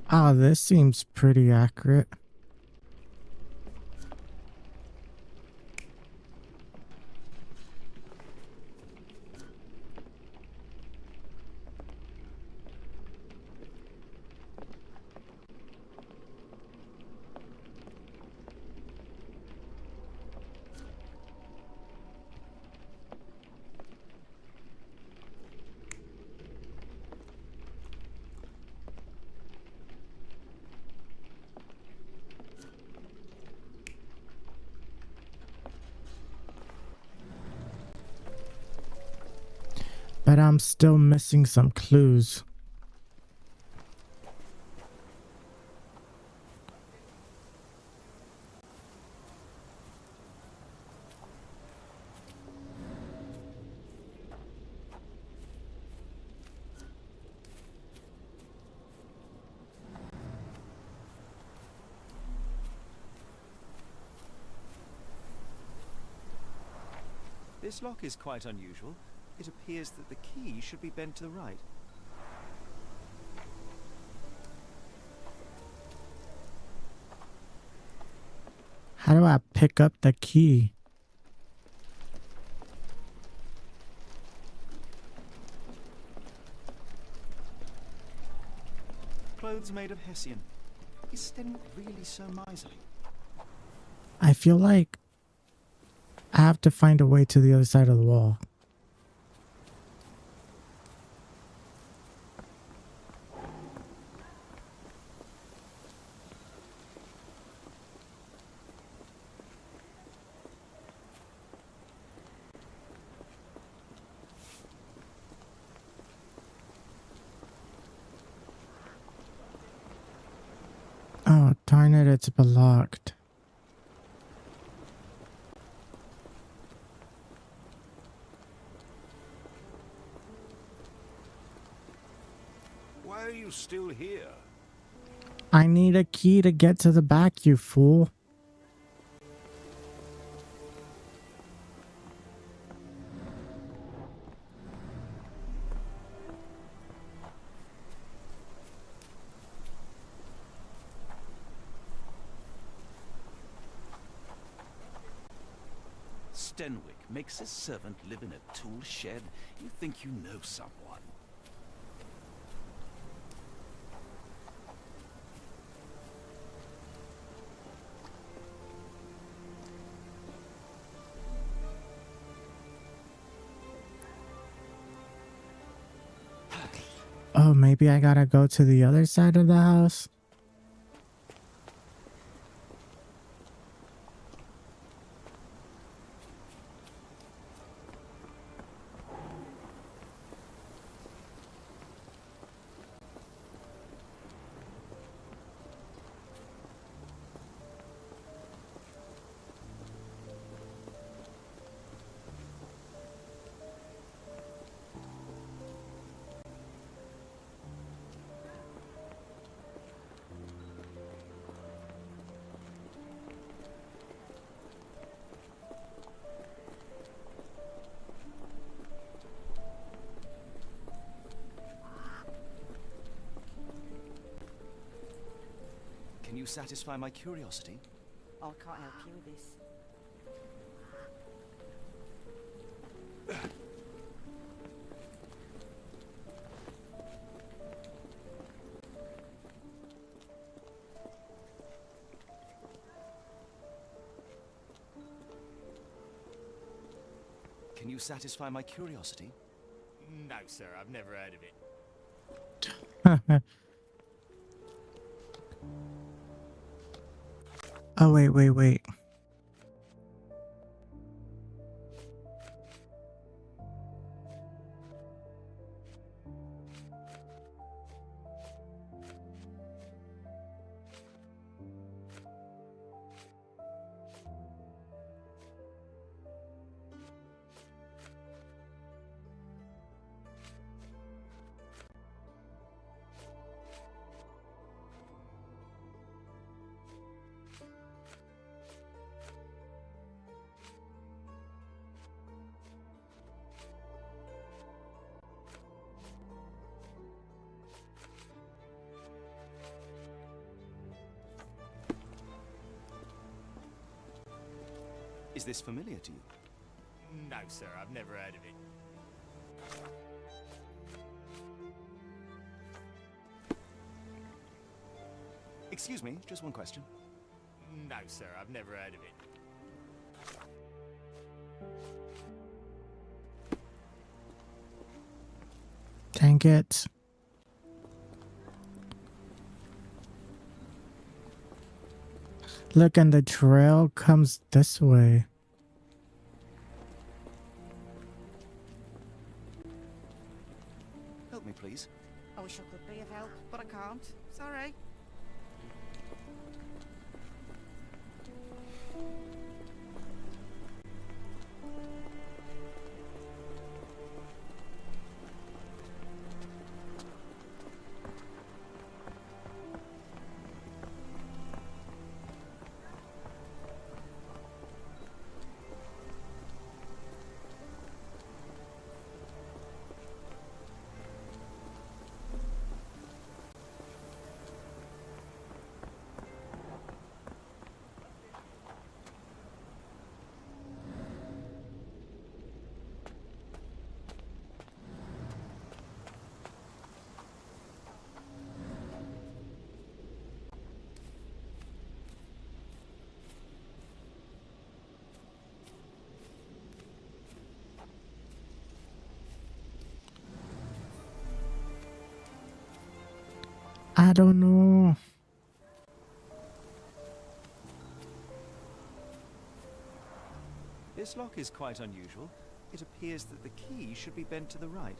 Ah, this seems pretty accurate. But I'm still missing some clues. This lock is quite unusual. It appears that the key should be bent to the right. How do I pick up the key? Clothes made of Hessian. Is Stenwick really so miserly? I feel like I have to find a way to the other side of the wall. Oh, darn it, it's blocked. Why are you still here? I need a key to get to the back, you fool. Stenwick makes his servant live in a tool shed. You think you know someone. Oh, maybe I gotta go to the other side of the house? Can you satisfy my curiosity? I can't help you with this. Can you satisfy my curiosity? No, sir, I've never heard of it. Oh, wait. Is this familiar to you? No, sir, I've never heard of it. Excuse me, just one question. No, sir, I've never heard of it. Dang it. Look, and the trail comes this way. wish I could be of help, but I can't. Sorry. I don't know. This lock is quite unusual. It appears that the key should be bent to the right.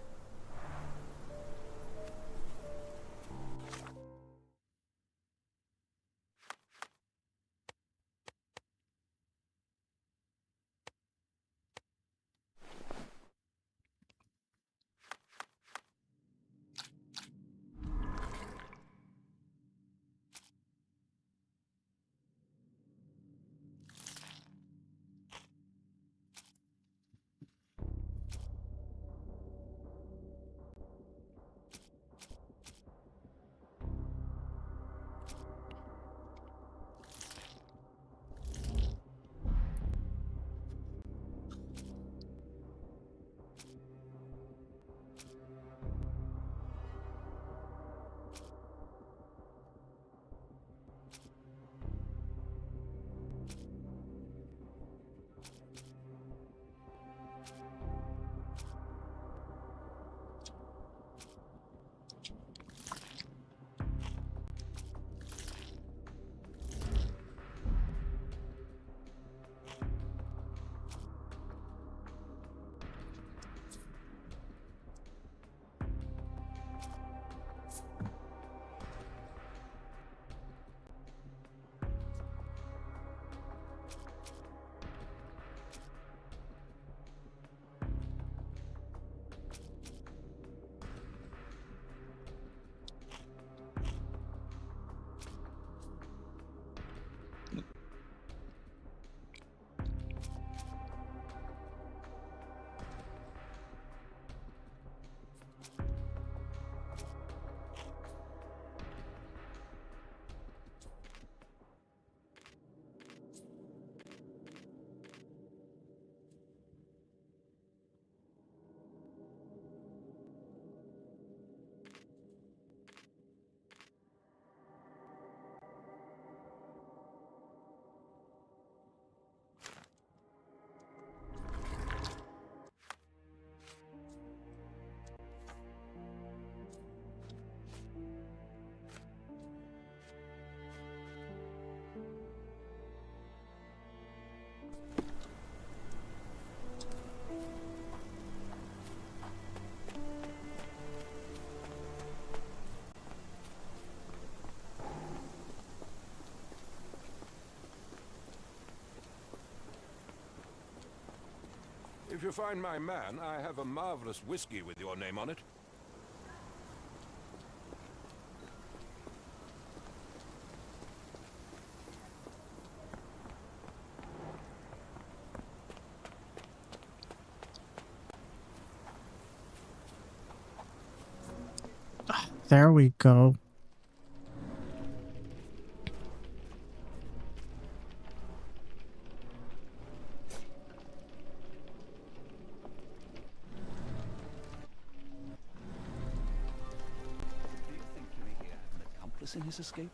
If you find my man, I have a marvelous whiskey with your name on it. There we go. Do you think Jimmy here had an accomplice in his escape?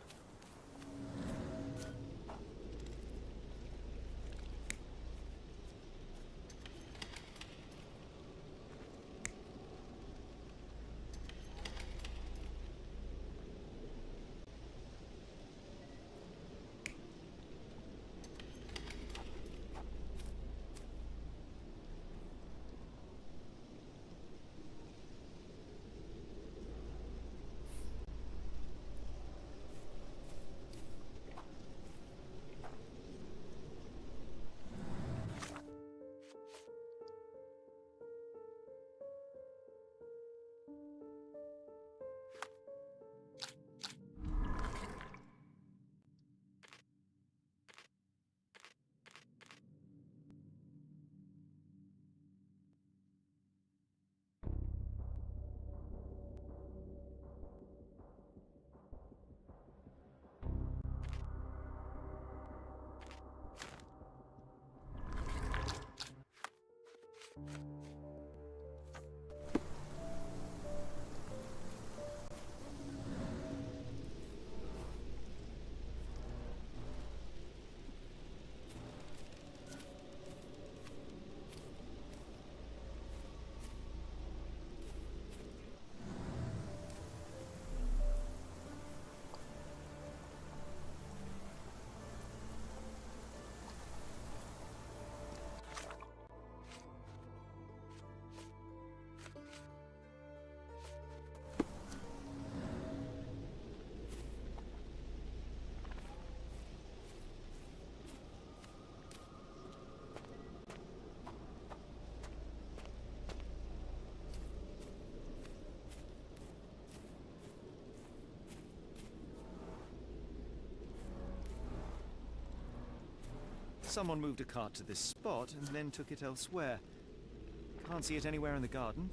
Someone moved a cart to this spot and then took it elsewhere. Can't see it anywhere in the garden.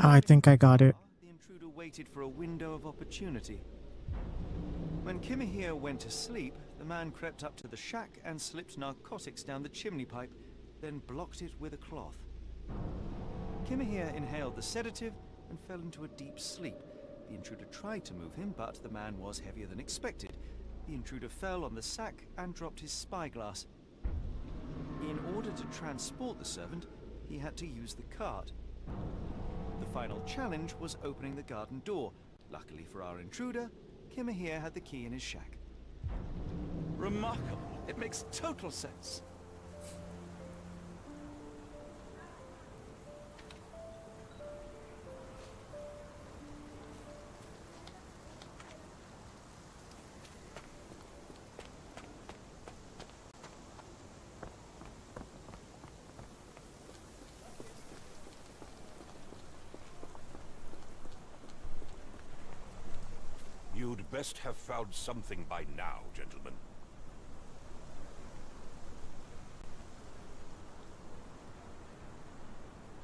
I think I got it. The intruder waited for a window of opportunity. When Kimahir went to sleep, the man crept up to the shack and slipped narcotics down the chimney pipe, then blocked it with a cloth. Kimahir inhaled the sedative and fell into a deep sleep. The intruder tried to move him, but the man was heavier than expected. The intruder fell on the sack and dropped his spyglass. In order to transport the servant, he had to use the cart. The final challenge was opening the garden door. Luckily for our intruder, Kimahir had the key in his shack. Remarkable. It makes total sense. You'd best have found something by now, gentlemen.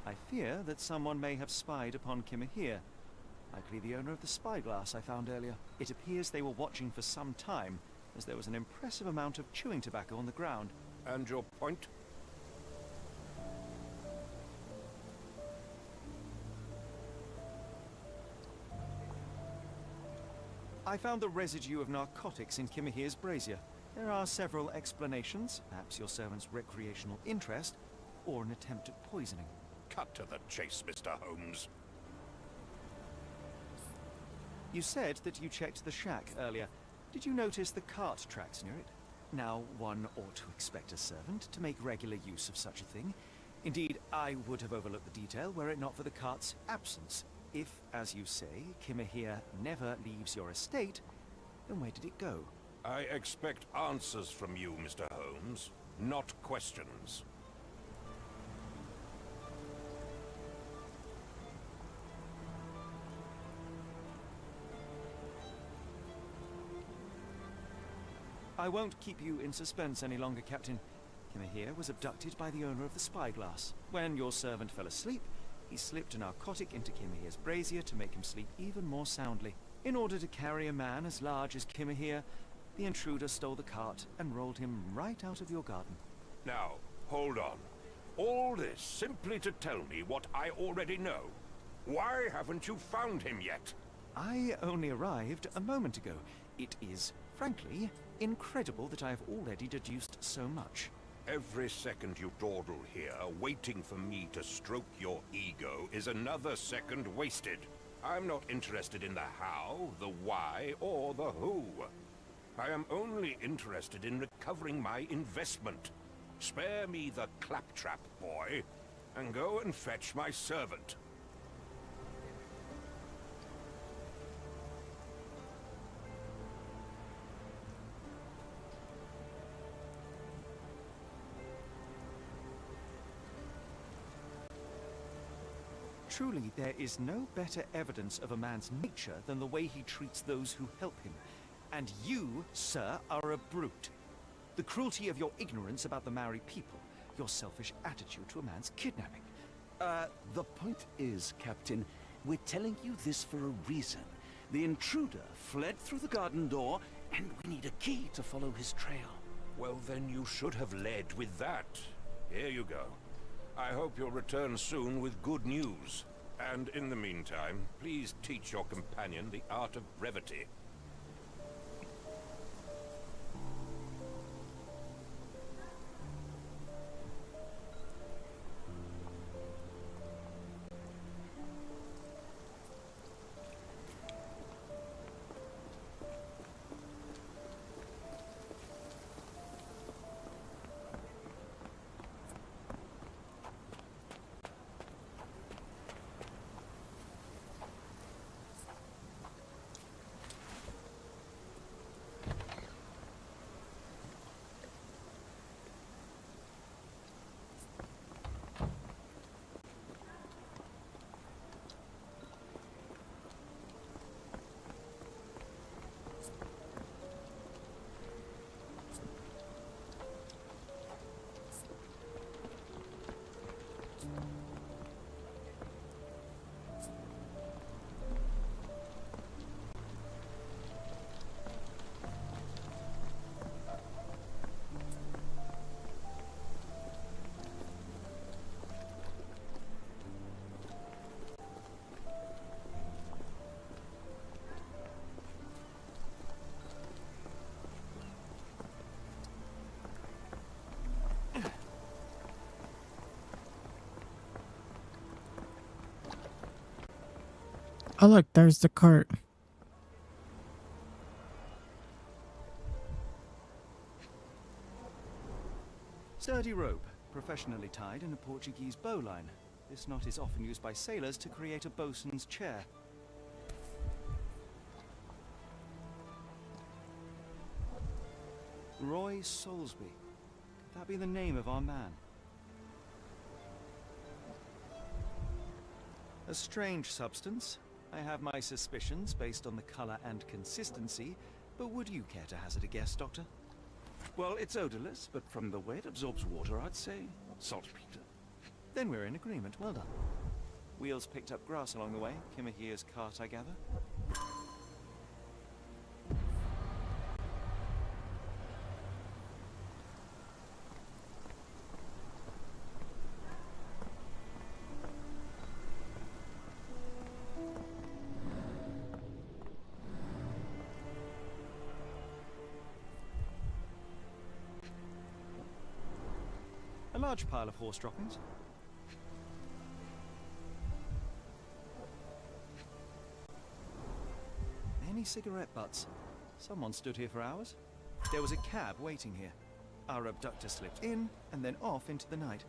I fear that someone may have spied upon Kimahir. Likely the owner of the spyglass I found earlier. It appears they were watching for some time, as there was an impressive amount of chewing tobacco on the ground. And your point? I found the residue of narcotics in Kimahir's brazier. There are several explanations, perhaps your servant's recreational interest, or an attempt at poisoning. Cut to the chase, Mr. Holmes. You said that you checked the shack earlier. Did you notice the cart tracks near it? Now, one ought to expect a servant to make regular use of such a thing. Indeed, I would have overlooked the detail were it not for the cart's absence. If, as you say, Kimahir never leaves your estate, then where did it go? I expect answers from you, Mr. Holmes, not questions. I won't keep you in suspense any longer, Captain. Kimahir was abducted by the owner of the spyglass. When your servant fell asleep, he slipped a narcotic into Kimahir's brazier to make him sleep even more soundly. In order to carry a man as large as Kimahir, the intruder stole the cart and rolled him right out of your garden. Now, hold on. All this simply to tell me what I already know. Why haven't you found him yet? I only arrived a moment ago. It is, frankly, incredible that I have already deduced so much. Every second you dawdle here, waiting for me to stroke your ego, is another second wasted. I'm not interested in the how, the why, or the who. I am only interested in recovering my investment. Spare me the claptrap, boy, and go and fetch my servant. Truly, there is no better evidence of a man's nature than the way he treats those who help him. And you, sir, are a brute. The cruelty of your ignorance about the Maori people, your selfish attitude to a man's kidnapping. The point is, Captain, We're telling you this for a reason. The intruder fled through the garden door, and we need a key to follow his trail. Well, then you should have led with that. Here you go. I hope you'll return soon with good news. And in the meantime, please teach your companion the art of brevity. Oh look, there's the cart. Sturdy rope, professionally tied in a Portuguese bowline. This knot is often used by sailors to create a bosun's chair. Roy Soulsby. Could that be the name of our man? A strange substance. I have my suspicions based on the color and consistency, but would you care to hazard a guess, Doctor? Well, it's odorless, but from the way it absorbs water, I'd say saltpeter. Then we're in agreement. Well done. Wheels picked up grass along the way. Kimahia's cart, I gather. A large pile of horse droppings. Many cigarette butts. Someone stood here for hours. There was a cab waiting here. Our abductor slipped in and then off into the night.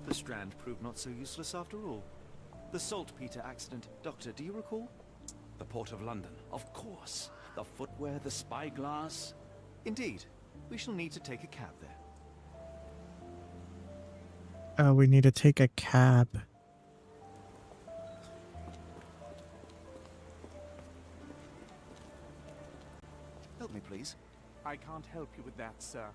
The strand proved not so useless after all. The saltpeter accident. Doctor, do you recall? The Port of London, of course. The footwear, the spyglass. Indeed. We shall need to take a cab there. We need to take a cab. Help me, please. I can't help you with that, sir.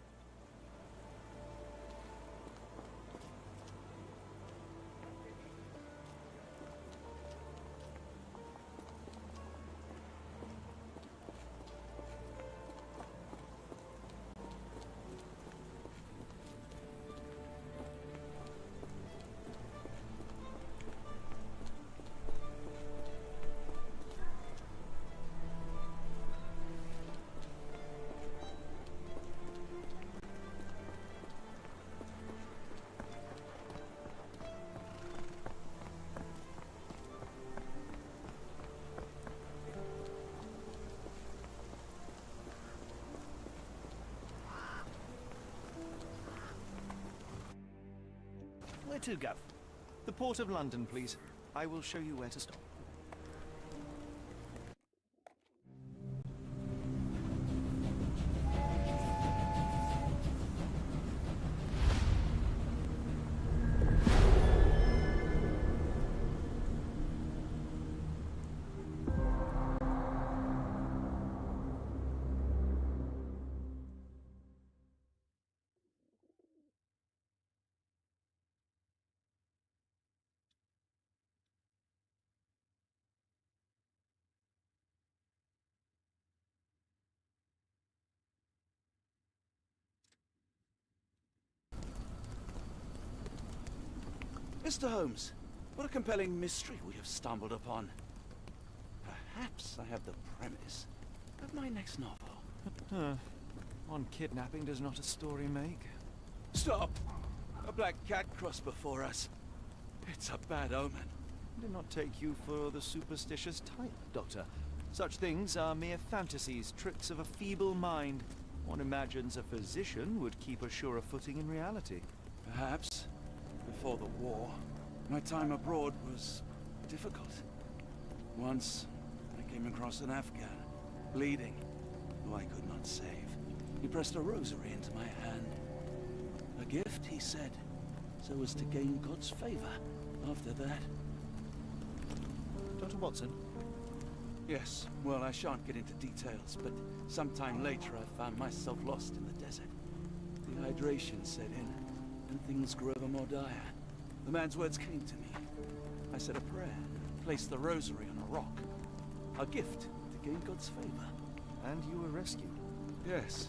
Where to, Gav? The Port of London, please. I will show you where to stop. Mr. Holmes, what a compelling mystery we have stumbled upon. Perhaps I have the premise of my next novel. One kidnapping does not a story make. Stop! A black cat crossed before us. It's a bad omen. I did not take you for the superstitious type, Doctor. Such things are mere fantasies, tricks of a feeble mind. One imagines a physician would keep a surer footing in reality. Perhaps. Before the war, my time abroad was difficult. Once, I came across an Afghan, bleeding, who I could not save. He pressed a rosary into my hand. A gift, he said, so as to gain God's favor. After that... Dr. Watson? Yes, well, I shan't get into details, but sometime later I found myself lost in the desert. Dehydration set in, and things grew ever more dire. The man's words came to me. I said a prayer, and placed the rosary on a rock. A gift to gain God's favor. And you were rescued. Yes.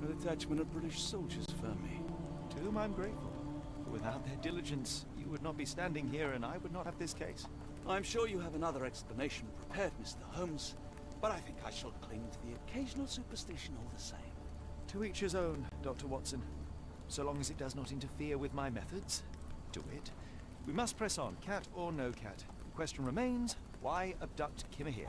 A detachment of British soldiers found me. To whom I'm grateful. Without their diligence, you would not be standing here and I would not have this case. I'm sure you have another explanation prepared, Mr. Holmes, but I think I shall cling to the occasional superstition all the same. To each his own, Dr. Watson. So long as it does not interfere with my methods, do it. We must press on, cat or no cat. The question remains, why abduct Kimahir?